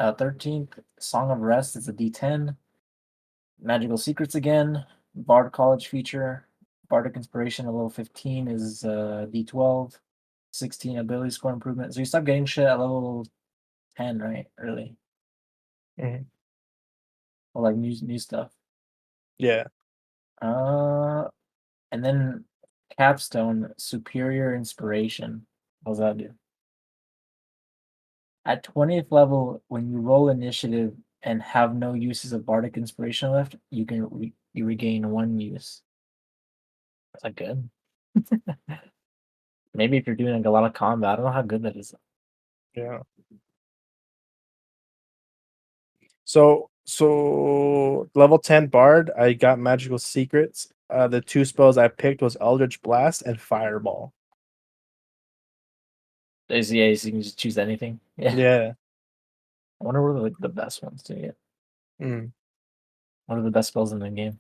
13th, Song of Rest is a D10. Magical Secrets again. Bard College feature. Bardic Inspiration at level 15 is D12. 16 ability score improvement. So you stop getting shit at level 10, right? Early. Mhm. Or like new stuff. Yeah. Uh and then Capstone, Superior Inspiration. How's that do? At 20th level, when you roll initiative and have no uses of Bardic Inspiration left, you can you regain 1 use. Is that good? Maybe if you're doing like a lot of combat, I don't know how good that is. Yeah. So level 10 Bard, I got Magical Secrets. The 2 spells I picked was Eldritch Blast and Fireball. Yeah, so you can just choose anything. Yeah. Yeah. I wonder what are like the best ones to get. Mm. What are the best spells in the game?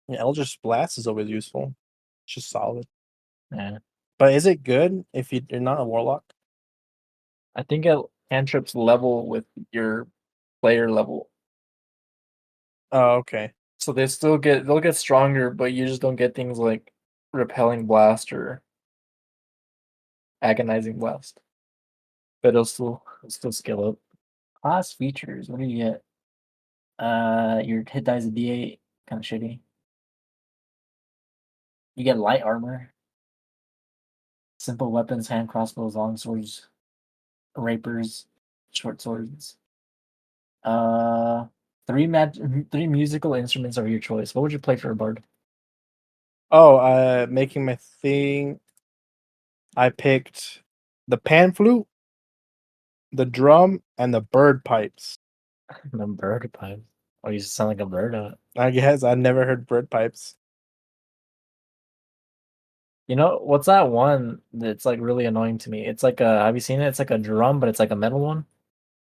Yeah, Eldritch Blast is always useful. It's just solid. Yeah. But is it good if you're not a warlock? I think cantrips level with your player level. Oh, okay. So they'll get stronger, but you just don't get things like repelling blast or agonizing blast. But it'll still scale up. Class features, what do you get? Your hit die is a D8, kind of shitty. You get light armor, simple weapons, hand crossbows, long swords, rapers, short swords. Uh, three musical instruments of your choice. What would you play for a bard? Oh, making my thing. I picked the pan flute, the drum, and the bird pipes. The bird pipe. Oh, you sound like a bird. I guess I never heard bird pipes. You know what's that one that's like really annoying to me? It's like a. Have you seen it? It's like a drum, but it's like a metal one,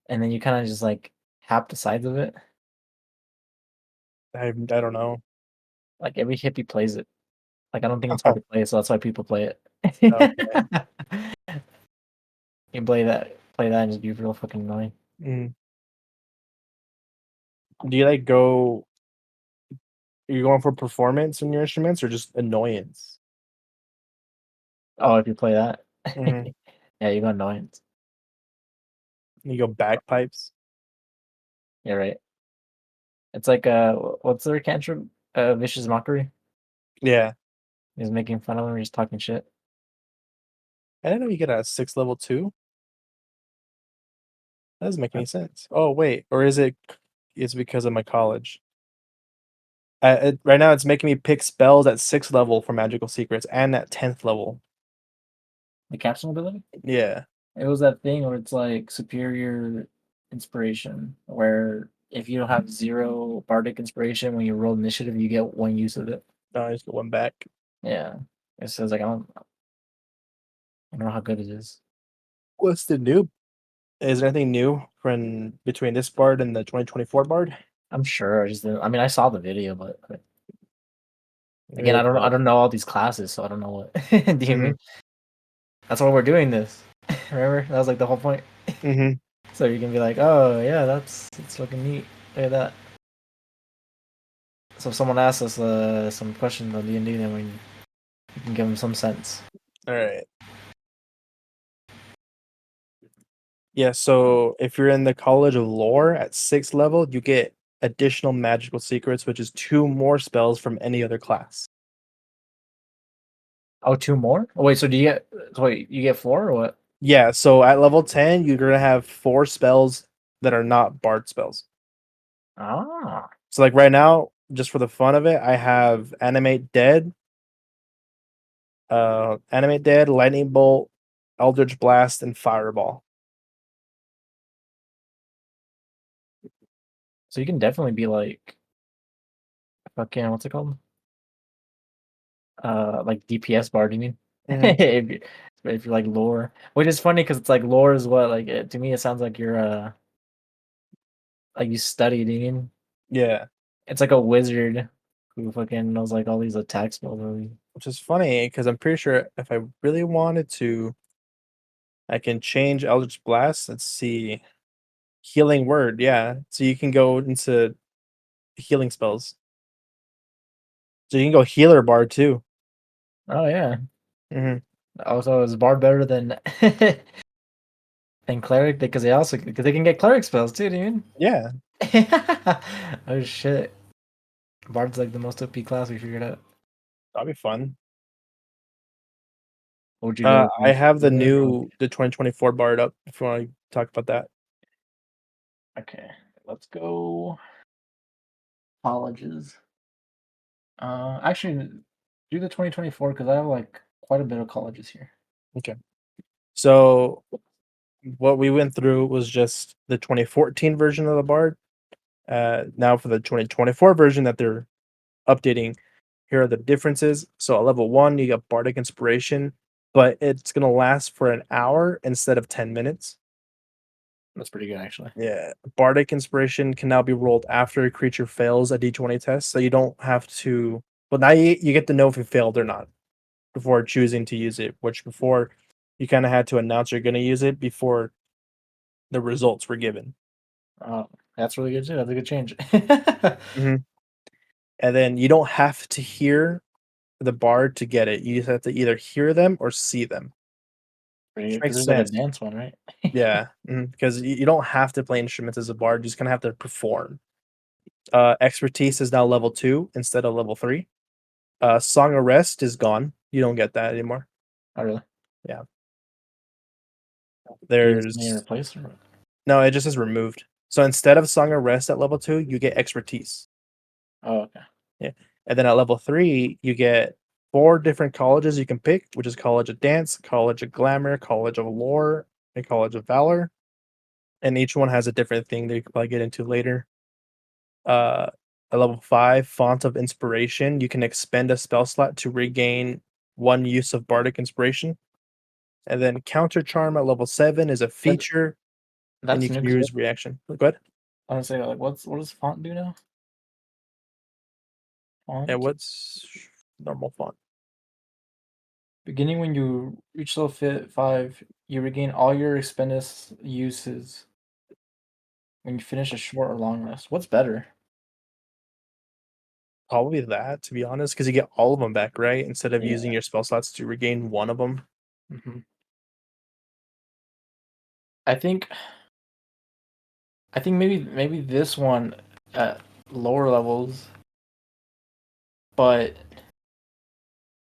and then you kind of just like tap the sides of it. I don't know. Like every hippie plays it. Like I don't think it's hard to play, so that's why people play it. Okay. You play that, and just be real fucking annoying. Mm. Do you like go? Are you going for performance in your instruments or just annoyance? Oh, if you play that, Hmm. yeah, you got annoyance. You go bagpipes. Yeah, right. It's like what's their cantrip? Vicious mockery. Yeah, He's making fun of him. He's talking shit. I didn't know you get a 6 level 2. That doesn't make Uh, any sense. Oh wait, or is it? It's because of my college. Right now, it's making me pick spells at 6th level for magical secrets and at 10th level. The capsule ability. Yeah, It was that thing where it's like superior inspiration, where if you don't have zero bardic inspiration when you roll initiative, you get one use of it. no, I just got one back. Yeah, it says like I don't know how good it is. What's the new? Is there anything new from between this bard and the 2024 bard? I'm sure. I just didn't, I mean I saw the video, but again, Yeah, I don't know all these classes, so I don't know what. Do you mm-hmm. mean? That's why we're doing this. Remember? That was like the whole point. Mm-hmm. So you can be like, oh yeah, it's looking neat. Look at that. So if someone asks us some questions on D&D, then we can give them some sense. All right. Yeah, so if you're in the College of Lore at 6th level, you get additional magical secrets, which is 2 more spells from any other class. Oh, two more? Oh, wait, so do you get wait, you get four or what? Yeah, so at level 10, you're gonna have 4 spells that are not bard spells. Ah. So like right now, just for the fun of it, I have Animate Dead, Lightning Bolt, Eldritch Blast, and Fireball. So you can definitely be like fucking what's it called? Like DPS bard, you mean? Mhm. If you're like lore. Which is funny because it's like lore is what, like to me it sounds like you're like you studied, you mean? Yeah, It's like a wizard who fucking knows like all these attack spells really. which is funny because I'm pretty sure if I really wanted to, I can change Eldritch Blast. Let's see. Healing Word, yeah. So you can go into healing spells. So you can go Healer Bard too. Oh yeah. Mhm. Also is bard better than than cleric because they can get cleric spells too, do you mean? Yeah, Oh shit. Bard's like the most OP class we figured out. that'd be fun. What would you go with? I have Or the 2024 Bard up if you want to talk about that. okay, let's go colleges. Actually, do the 2024 because I have like quite a bit of colleges here. Okay. So what we went through was just the 2014 version of the Bard. Now for the 2024 version that they're updating, here are the differences. So at level 1, you got Bardic Inspiration, but it's gonna last for an hour instead of 10 minutes. That's pretty good actually. Yeah, Bardic Inspiration can now be rolled after a creature fails a D20 test, so you don't have to. Well, now you get to know if it failed or not before choosing to use it. Which before you kind of had to announce you're going to use it before the results were given. That's really good too. That's a good change. Hmm. And then you don't have to hear the bard to get it. You just have to either hear them or see them, Pretty which good because makes there's like a sense. dance one, right? Yeah, because you don't have to play instruments as a bard. You just kind of have to perform. Expertise is now level 2 instead of level 3. Song of Rest is gone. You don't get that anymore. Oh, really? Yeah. You just need to There's replace or what? no, it just is removed. So instead of Song of Rest at level 2, you get Expertise. Oh, okay. Yeah. And then at level 3, you get 4 different colleges you can pick, which is College of Dance, College of Glamour, College of Lore, and College of Valor. And each one has a different thing that you can probably get into later. At level 5, Font of Inspiration, you can expend a spell slot to regain 1 use of Bardic Inspiration. And then Counter Charm at level 7 is a But feature, and that's you new can 'cause use reaction. Go ahead. I wanna say, like, what does font do now? Yeah, Font? what's normal font? Beginning when you reach level 5, you regain all your expended uses when you finish a short or long rest. What's better? Probably that, to be honest, because you get all of them back, right? Instead of using Yeah. your spell slots to regain one of them. Mhm. I think maybe this one at lower levels, but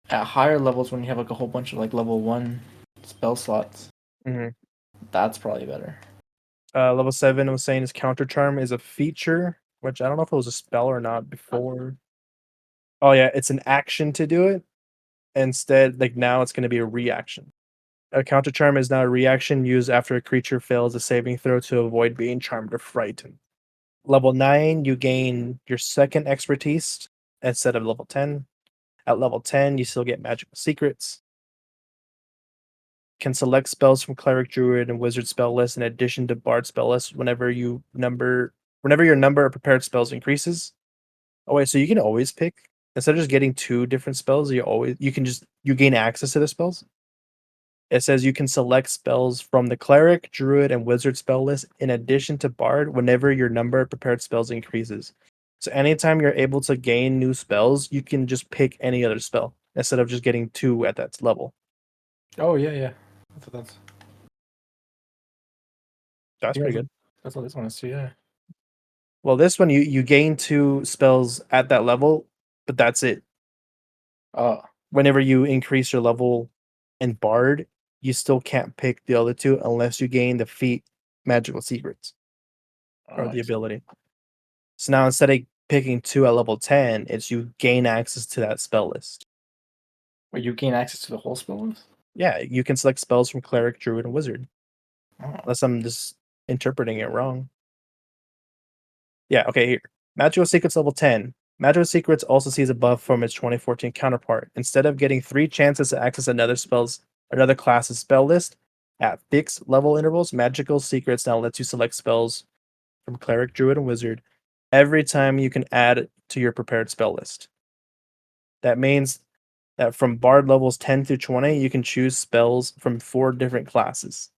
at higher levels when you have, like, a whole bunch of, like, level 1 spell slots, Mhm. that's probably better. Level 7, I was saying, is Counter Charm is a feature, which I don't know if it was a spell or not before. Oh, yeah, it's an action to do it. Instead, like, now it's gonna be a reaction. A Counter Charm is now a reaction used after a creature fails a saving throw to avoid being charmed or frightened. Level 9, you gain your second expertise instead of level 10. At level 10, you still get magical secrets. Can select spells from cleric, druid, and wizard spell list in addition to bard spell list whenever your number of prepared spells increases. Oh wait, so you can always pick instead of just getting 2 different spells, you gain access to the spells. It says you can select spells from the cleric, druid, and wizard spell list in addition to bard whenever your number of prepared spells increases. So anytime you're able to gain new spells, you can just pick any other spell instead of just getting 2 at that level. Oh, yeah, yeah. That's That's yeah, pretty good. that's what this one is too, yeah. Well, this one you gain 2 spells at that level, but that's it. Oh, Whenever you increase your level in bard, you still can't pick the other 2 unless you gain the feat magical secrets or the I see. ability. So now instead of picking 2 at level 10, it's you gain access to that spell list. Wait, you gain access to the whole spell list? Yeah, you can select spells from cleric, druid, and wizard. Oh, Unless I'm just interpreting it wrong. Yeah, okay, here. Magical Secrets level 10. Magical Secrets also sees a buff from its 2014 counterpart. Instead of getting 3 chances to access another class's spell list at fixed level intervals, Magical Secrets now lets you select spells from cleric, druid, and wizard every time you can add it to your prepared spell list. That means that from bard levels 10 through 20, you can choose spells from 4 different classes.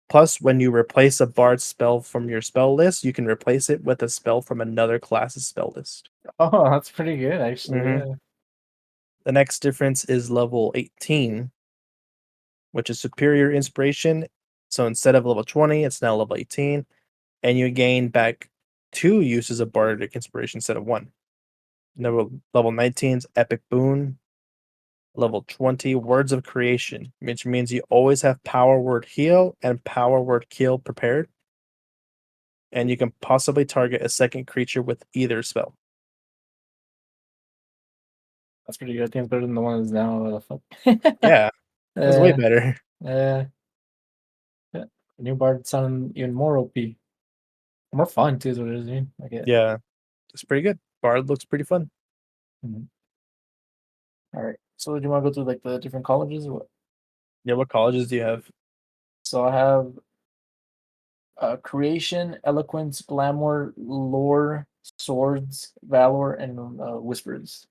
Plus, when you replace a bard spell from your spell list, you can replace it with a spell from another class's spell list. oh, that's pretty good, actually, Mhm. yeah. The next difference is level 18, which is superior inspiration. So instead of level 20, it's now level 18, and you gain back 2 uses of bardic inspiration instead of 1. Level 19's epic boon. Level 20, words of creation, which means you always have power word heal and power word kill prepared, and you can possibly target a second creature with either spell. That's pretty good. I think it's better than the one that's now, what the fuck? Yeah, that's way Yeah, better. yeah, yeah. The new bard sound even more OP. More fun too is what it is, dude. Like it. Yeah, it's pretty good. Bard looks pretty fun. Mhm. Alright. So do you wanna go through, like, the different colleges or what? Yeah, what colleges do you have? So I have creation, eloquence, glamour, lore, swords, valor, and whispers.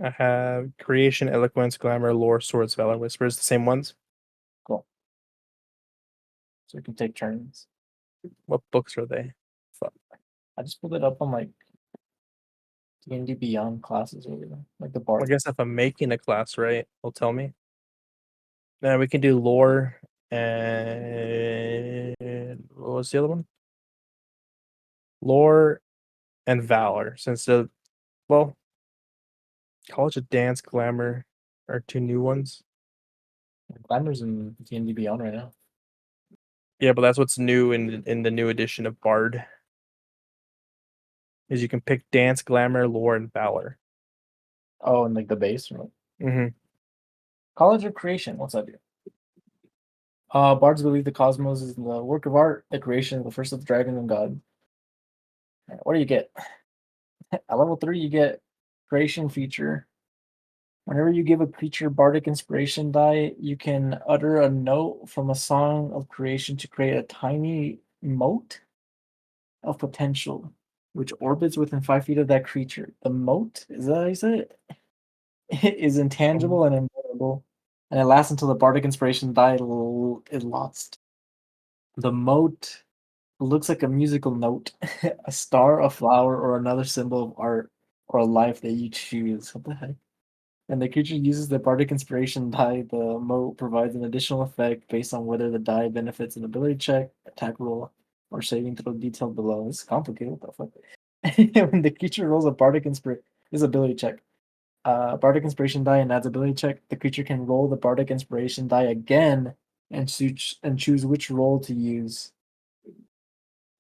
I have creation, eloquence, glamour, lore, swords, valor, whispers. The same ones. Cool. So we can take turns. What books are they? Fuck. I just pulled it up on like D&D Beyond classes over there, like the I bard. guess if I'm making a class, right, will tell me. Then we can do lore and what was the other one? Lore and valor, since the well, College of Dance, Glamour are 2 new ones. Glamour's in D&D Beyond right now. Yeah, but that's what's new in the new edition of Bard, is you can pick Dance, Glamour, Lore, and Valor. Oh, and like the base, right? Mhm. College of Creation. What's that do? Bards believe the cosmos is the work of art, the creation of the first of the dragon and god. What do you get? At level 3, you get creation feature. Whenever you give a creature bardic inspiration die, you can utter a note from a song of creation to create a tiny mote of potential, which orbits within 5 feet of that creature. The mote, is that how you say it? Is Um, intangible and immutable, and it lasts until the bardic inspiration die is lost. The mote looks like a musical note, a star, a flower, or another symbol of art or life that you choose. What the heck? And the creature uses the bardic inspiration die. The mote provides an additional effect based on whether the die benefits an ability check, attack roll, or saving throw detailed below. It's complicated. What the fuck? When the creature rolls a bardic inspiration, this ability check. Bardic Inspiration die and adds ability check. The creature can roll the Bardic Inspiration die again and choose which roll to use.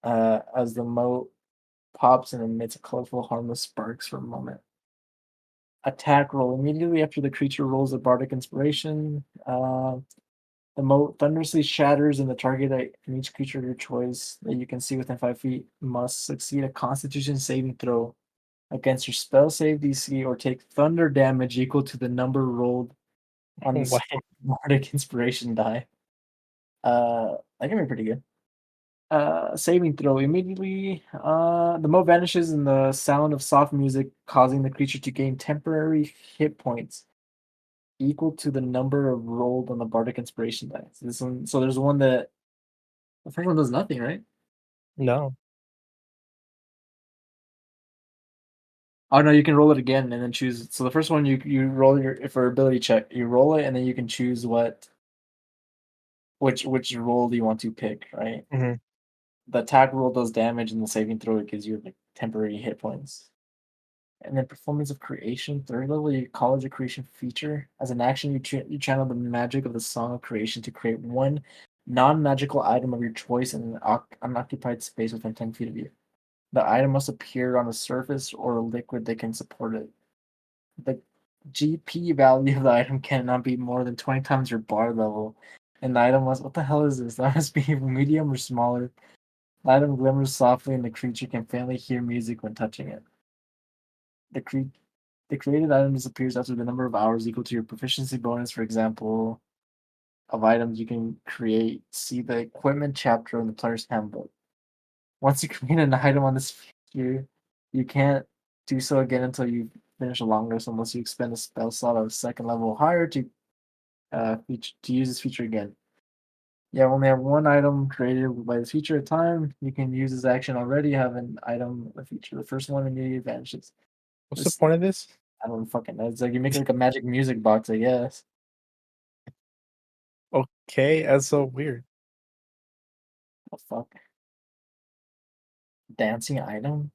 As the mote pops and emits a colorful, harmless sparks for a moment. Attack roll immediately after the creature rolls a Bardic Inspiration. The mote thunderously shatters, and the target and each creature of your choice that you can see within 5 feet must succeed a Constitution saving throw against your spell save DC or take thunder damage equal to the number rolled on the what? Bardic Inspiration die. That can be pretty good. Saving throw immediately. The mote vanishes in the sound of soft music, causing the creature to gain temporary hit points equal to the number of rolled on the Bardic Inspiration die. So this one, so there's one that the first one does nothing, right? No. Oh no, you can roll it again and then choose. So the first one you roll your for ability check, you roll it and then you can choose which roll do you want to pick, right? Mhm. The attack roll does damage and the saving throw it gives you like temporary hit points. And then performance of creation, third level, you College of Creation feature. As an action, you channel the magic of the Song of Creation to create one non-magical item of your choice in an unoccupied space within 10 feet of you. The item must appear on a surface or a liquid that can support it. The GP value of the item cannot be more than 20 times your bar level. And the item must, what the hell is this? That must be medium or smaller. The item glimmers softly and the creature can faintly hear music when touching it. The, cre- the created item disappears after the number of hours equal to your proficiency bonus. For example, of items you can create, see the equipment chapter in the player's handbook. Once you create an item on this feature, you can't do so again until you finish a long rest, unless you expend a spell slot of second level or higher to use this feature again. You only have one item created by this feature at a time. You can use this action already. Have an item, a feature. The first one immediately vanishes. What's the This point of this? I don't fucking know. It's like you make like a magic music box, I guess. Okay, that's so weird. The fuck? Dancing item?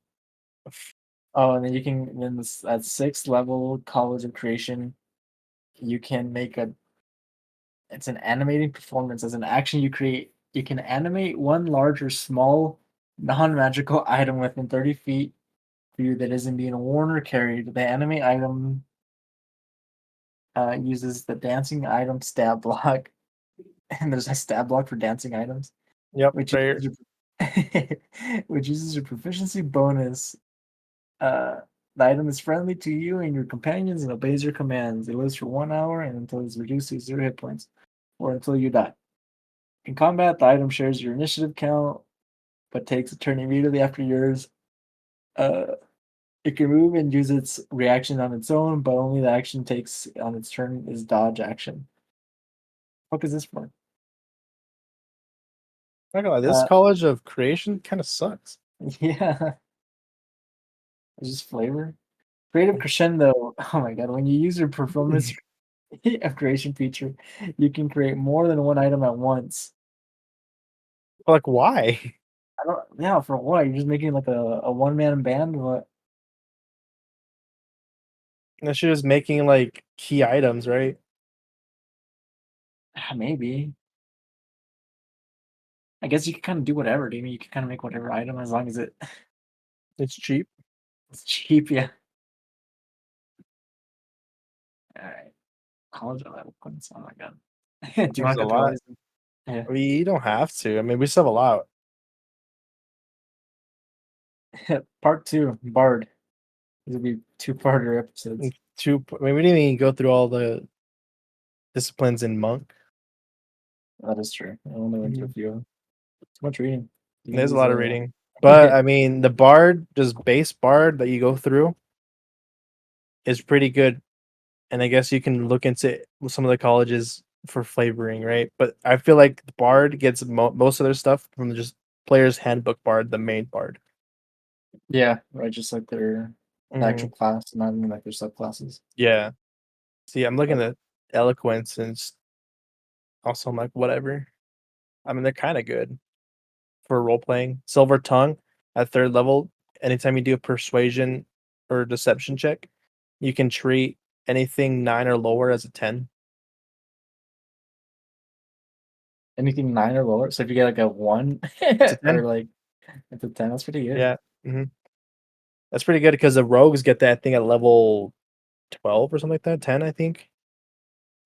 Oh, and then you can then this at sixth level College of Creation, you can make a it's an animating performance. As an action you create, you can animate one large or small non-magical item within 30 feet of you that isn't being worn or carried. The animate item uses the dancing item stab block, and there's a stab block for dancing items, Yep, which right here. uses your, which uses your proficiency bonus. Uh, the item is friendly to you and your companions and obeys your commands. It lives for 1 hour and until it's reduced to 0 hit points, or until you die. In combat, the item shares your initiative count, but takes a turn immediately after yours. Uh, it can move and use its reaction on its own, but only the action takes on its turn is dodge action. What is this for? Not gonna lie, this Uh, College of Creation kinda sucks. yeah, it's just flavor. Creative crescendo. Oh my god, when you use your performance of creation feature, you can create more than one item at once. Like, why? I don't. Yeah, for what? You're just making like a one man band? What? That shit is making like key items, right? Maybe. I guess you can kind of do whatever, dude. You can kind of make whatever item as long as It's cheap. it's cheap. Yeah. All right. College of eloquence. Oh my god. Do you There's want a to go through all lot. these? Yeah. We don't have to. I mean, we still have a lot. Part two, Bard. These will be two-parter episodes. I mean, we didn't even go through all the disciplines in monk. That is true. I only went through a few. Too much reading. There's a These lot of reading. But I mean, the bard, just base bard that you go through is pretty good. And I guess you can look into some of the colleges for flavoring, right? But I feel like the bard gets most of their stuff from just player's handbook bard, the main bard. yeah, right. Just like their the Hmm. actual class, not even like their subclasses. Yeah. See, I'm looking But at eloquence and also I'm like, whatever. I mean, they're kind of good for role playing. Silver tongue at third level, anytime you do a persuasion or deception check, you can treat anything 9 or lower as a 10. anything 9 or lower. So if you get like a 1 It's a or 10. like it's a 10, that's pretty good. Yeah. Hmm. That's pretty good because the rogues get that thing at level 12 or something like that. 10, I think.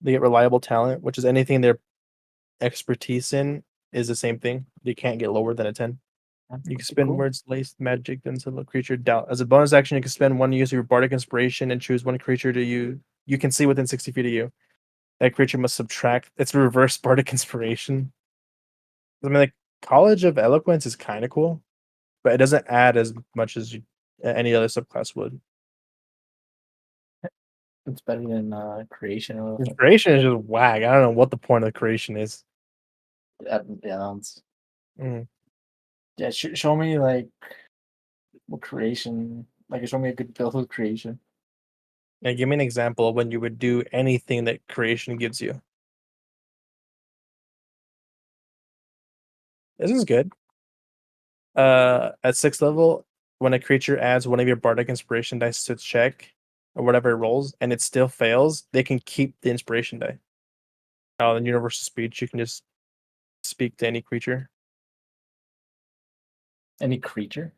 They get reliable talent, which is anything their expertise in is the same thing. You can't get lower than a 10. That's You can pretty spend cool. words laced magic until a creature doubt. As a bonus action, you can spend one use of your bardic inspiration and choose one creature to you can see within 60 feet of you. That creature must subtract. It's reverse bardic inspiration. I mean, like College of Eloquence is kind of cool, but it doesn't add as much as any other subclass would. It's better than creation or whatever. Creation is just whack. I don't know what the point of the creation is. Yeah, that's Mm. yeah. Show me like what creation. Like show me a good build with creation. Now, give me an example of when you would do anything that creation gives you. This is good. At 6th level, when a creature adds one of your bardic inspiration dice to its check or whatever it rolls, and it still fails, they can keep the inspiration die. Oh, in universal speech, you can just speak to any creature. Any creature.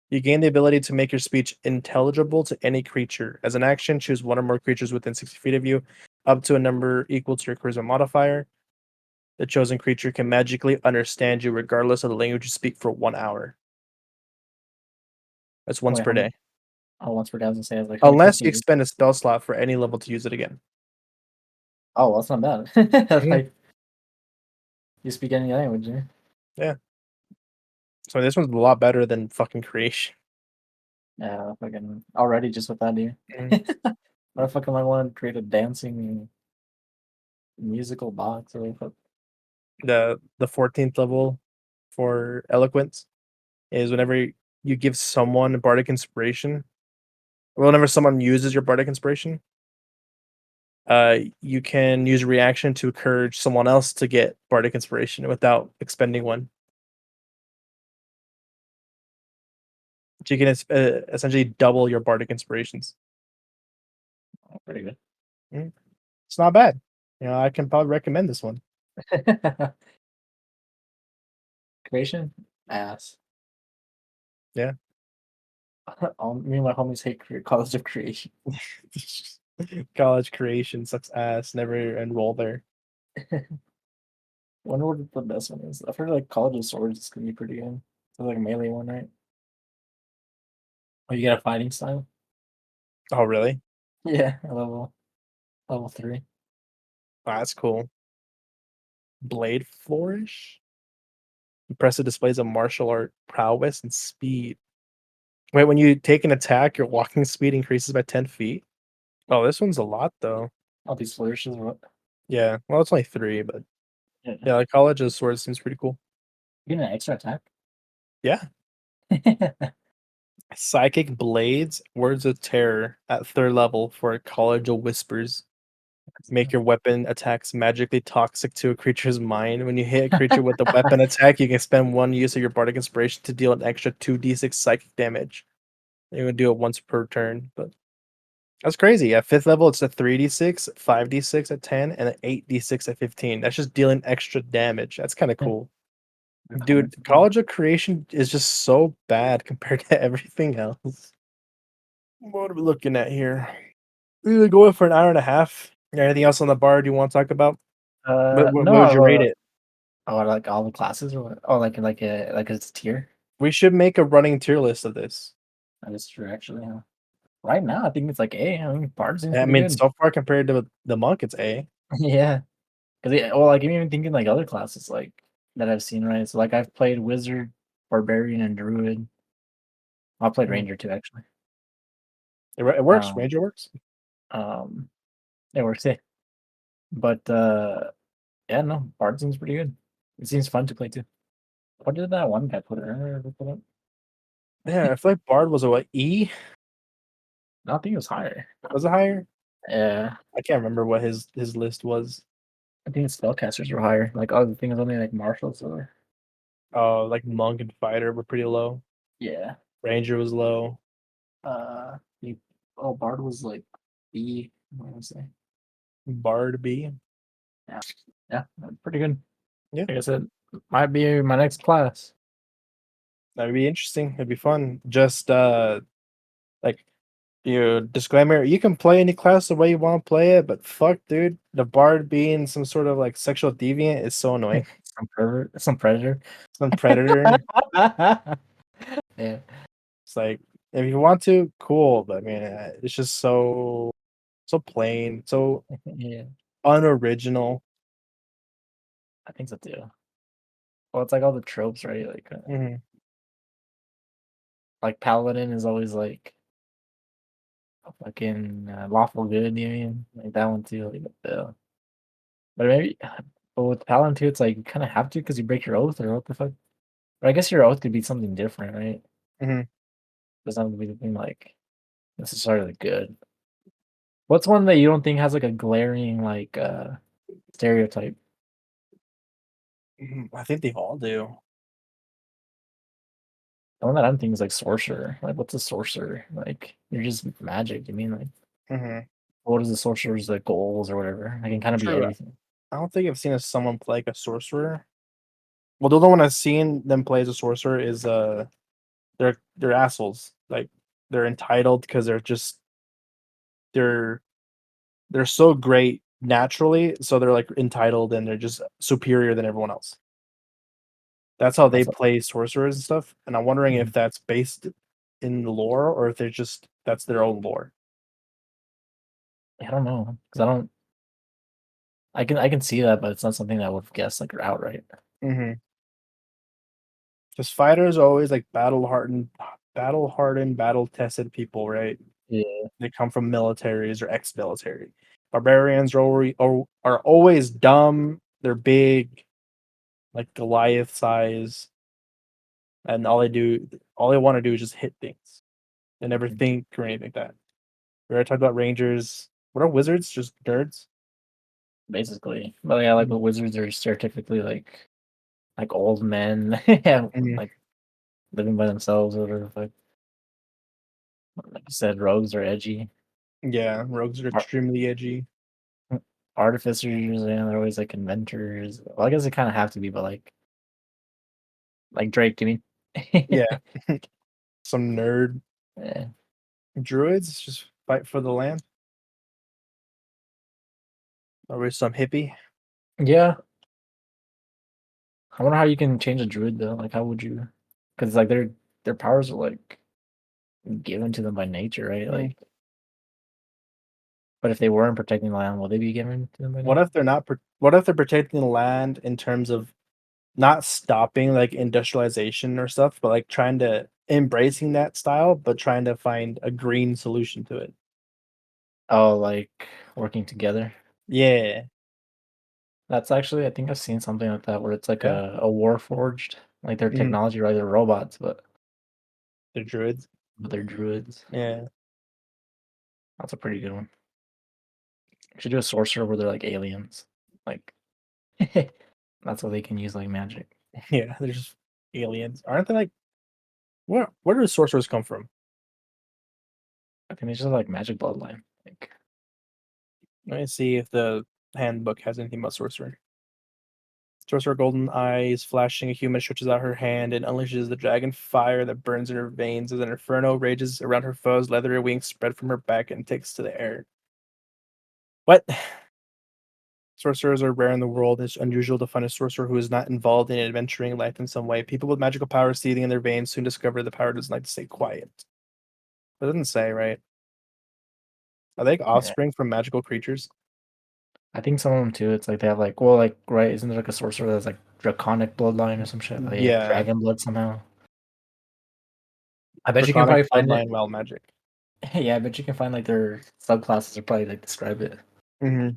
You gain the ability to make your speech intelligible to any creature. As an action, choose one or more creatures within 60 feet of you, up to a number equal to your charisma modifier. The chosen creature can magically understand you regardless of the language you speak for 1 hour. That's once Wait, per how many? day. Oh, once per day. I was gonna say like how many times Unless can you you use? expend a spell slot for any level to use it again. Oh, well, that's not bad. Mhm. Like you speak any language, yeah. Yeah. So this one's a lot better than fucking creation. Yeah, fucking already just with that, dude. Mhm. What if fucking I want to create a dancing musical box or what? The 14th level for eloquence is whenever you give someone bardic inspiration, whenever someone uses your bardic inspiration, you can use a reaction to encourage someone else to get bardic inspiration without expending one. So you can essentially double your bardic inspirations. Oh, pretty good. Mm. It's not bad. I can probably recommend this one. Creation? Ass. Yeah. Me and my homies hate College of Creation. College creation sucks ass. Never enroll there. Wonder what the best one is. I've heard like College of Swords is gonna be pretty good. It's like a melee one, right? Oh, you get a fighting style? Oh, really? Yeah, level 3. Oh, that's cool. Blade flourish. Impressive displays of martial art prowess and speed. Wait, when you take an attack, your walking speed increases by 10 feet. Oh, this one's a lot though. All these flourishes, what? Yeah. Well, it's only 3, but Yeah. yeah, like College of Swords seems pretty cool. You get an extra attack. Yeah. Psychic Blades, Words of Terror at 3rd level for a College of Whispers. Make your weapon attacks magically toxic to a creature's mind. When you hit a creature with a weapon attack, you can spend one use of your bardic inspiration to deal an extra 2d6 psychic damage. You can do it once per turn, but that's crazy. At 5th level, it's a 3d6, 5d6 at 10, and an 8d6 at 15. That's just dealing extra damage. That's kind of cool. Dude, College of Creation is just so bad compared to everything else. What are we looking at here? We're going for an hour and a half. Anything else on the bar do you want to talk about? What No, would you rate it? like all the classes or what? Oh, like it's tier. We should make a running tier list of this. That is true, actually. Huh? Right now, I think it's like A. I mean, Bard seems I pretty mean, good. so far compared to the monk, it's A. Yeah, because well, like I'm even thinking like other classes like that I've seen, right? So like I've played Wizard, Barbarian, and Druid. I played Mhm. Ranger too, actually. It works. Um, Ranger works. um, it works, yeah. But yeah, no, Bard seems pretty good. It seems fun to play too. What did that one guy put earlier? Put up? Yeah, I feel like Bard was a what, E? No, I think it was higher. Was it higher? Yeah, I can't remember what his list was. I think the spellcasters were higher. Like other things, only like martials or Like monk and fighter were pretty low. yeah. Ranger was low. The Bard was like B. What do I say? Bard B. Yeah, yeah, pretty good. Yeah, Like I said, might be my next class. that'd be interesting. It'd be fun. Just like you disclaimer, you can play any class the way you want to play it, but fuck, dude, the bard being some sort of like sexual deviant is so annoying. Some pervert, some predator. Some predator. Yeah, It's like if you want to, cool, but man, it's just so plain, so yeah, unoriginal. I think so too. Well, it's like all the tropes, right? Hmm. Like Paladin is always like a fucking lawful good. You mean like that one too? Like but maybe, but with Paladin too, it's like you kind of have to because you break your oath or what the fuck. Or I guess your oath could be something different, right? Hmm. Doesn't have to be something like necessarily good. What's one that you don't think has like a glaring like stereotype? I think they all do. The one that I'm thinking is like sorcerer. Like, what's a sorcerer? Like, you're just magic. You mean like, Hmm. what is the sorcerer's like goals or whatever? I can kind of be True. everything. I don't think I've seen someone play like a sorcerer. Well, the only one I've seen them play as a sorcerer is they're assholes. Like they're entitled because they're they're so great naturally, so they're like entitled and they're just superior than everyone else. That's how they That's what, play sorcerers and stuff. And I'm wondering if mhm. that's based in the lore or if they're just that's their own lore. I don't know because I don't. I can see that, but it's not something that I would guess like outright. Mm-hmm. Because fighters are always like battle hardened, battle tested people, right? Yeah, They come from militaries or ex-military. Barbarians are always dumb. They're big, like Goliath size, and all they want to do is just hit things. They never mhm, think or anything like that. We already talked about Rangers. What are wizards? Just nerds. basically. But yeah, like Mhm. the wizards are stereotypically like old men, yeah, Mhm. like living by themselves or whatever. Like you said, rogues are edgy. Yeah, rogues are extremely edgy. Artificers, yeah, they're always like inventors. Well, I guess they kind of have to be, but like Drake, you mean? Yeah, some nerd Yeah. druids just fight for the land. Or some hippie. Yeah. I wonder how you can change a druid though. Like, how would you? Because like their powers are like given to them by nature, right? Mm. Like, but if they weren't protecting the land, will they be given to them by What nature? if they're not? What if they're protecting the land in terms of not stopping like industrialization or stuff, but like trying to embracing that style, but trying to find a green solution to it. Oh, like working together. Yeah, That's actually, I think I've seen something like that where it's like yeah. a war forged, like their Mhm. technology, right? They're robots, They're druids. but they're druids. Yeah. That's a pretty good one. should do a sorcerer where they're like aliens. Like that's how they can use like magic. Yeah, they're just aliens. Aren't they like where do sorcerers come from? I think it's just like magic bloodline. Like Let me see if the handbook has anything about sorcerer. Sorcerer golden eyes flashing, a human stretches out her hand and unleashes the dragon fire that burns in her veins as an inferno rages around her foes, leathery wings spread from her back and takes to the air. What? Sorcerers are rare in the world. It's unusual to find a sorcerer who is not involved in adventuring life in some way. People with magical power seething in their veins soon discover the power doesn't like to stay quiet. It doesn't say, right? Are they like yeah. offspring from magical creatures? I think some of them too. It's like they have like well like right, isn't there like a sorcerer that's like draconic bloodline or some shit? Like they have Yeah, dragon blood somehow. I bet you can draconic probably find it. bloodline wild magic. Yeah, I bet you can find like their subclasses or probably like describe it. Mm-hmm.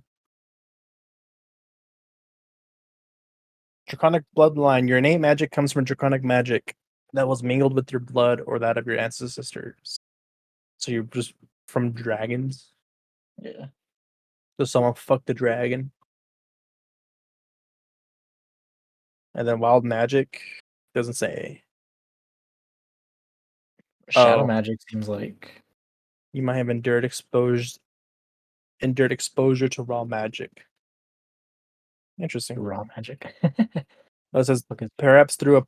Draconic bloodline. Your innate magic comes from draconic magic that was mingled with your blood or that of your ancestors. So you're just from dragons. Yeah. So someone fucked the dragon, and then wild magic doesn't say. Shadow Oh, magic seems like you might have endured exposure to raw magic. Interesting. raw magic. Oh, it says Because perhaps through a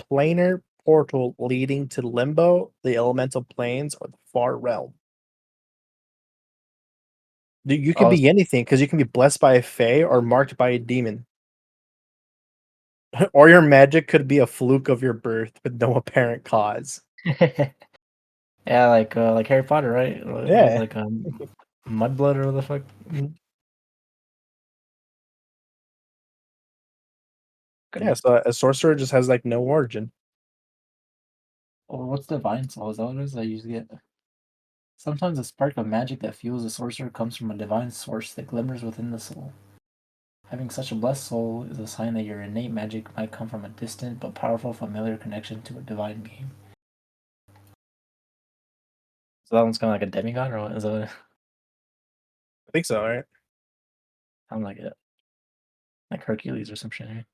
planar portal leading to limbo, the elemental planes, or the far realm. You could oh, be anything because you can be blessed by a fae or marked by a demon. Or your magic could be a fluke of your birth with no apparent cause. yeah, like Harry Potter, right? It was Yeah. like mudblood or what the fuck. Mhm. Yeah, Goodness. so a sorcerer just has like no origin. Oh, what's divine soul? Is that what it is? I usually get. Sometimes a spark of magic that fuels a sorcerer comes from a divine source that glimmers within the soul. Having such a blessed soul is a sign that your innate magic might come from a distant but powerful familiar connection to a divine being. So that one's kind of like a demigod, or what? Is that what it I think so, right? sounds like it? Like Hercules or some shit, right?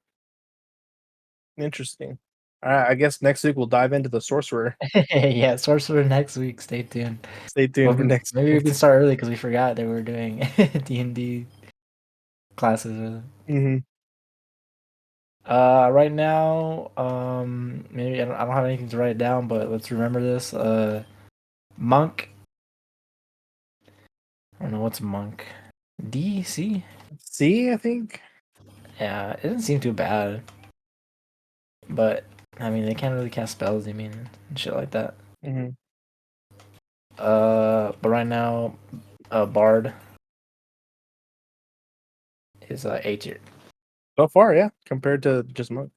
Interesting. All right, I guess next week we'll dive into the sorcerer. Yeah, sorcerer next week. Stay tuned. Stay tuned for next Maybe we week. can start early because we forgot that we were doing D&D classes. Hmm. Right now, maybe I don't have anything to write down, but let's remember this. Monk. I don't know what's monk. DC. See, I think. Yeah, it doesn't seem too bad, but I mean they can't really cast spells. I mean, and shit like that. Hmm. But right now, Bard is A tier. So far, yeah, compared to just monk.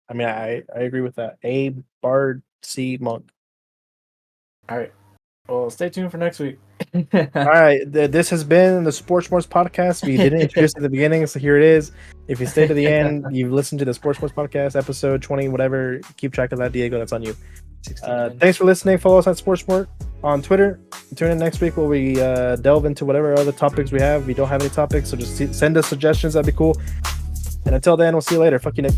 I mean, I agree with that. A bard, C monk. All right. Well, stay tuned for next week. All right, this has been the Sports Morse podcast. We didn't introduce it at the beginning, so here it is. If you stay to the end, you've listened to the Sports Morse podcast, episode 20, whatever. Keep track of that, Diego. That's on you. 69. Thanks for listening. Follow us at Sportsport on Twitter. Tune in next week where we delve into whatever other topics we have. We don't have any topics, so just send us suggestions. That'd be cool. And until then, we'll see you later. Fuck you, Nick.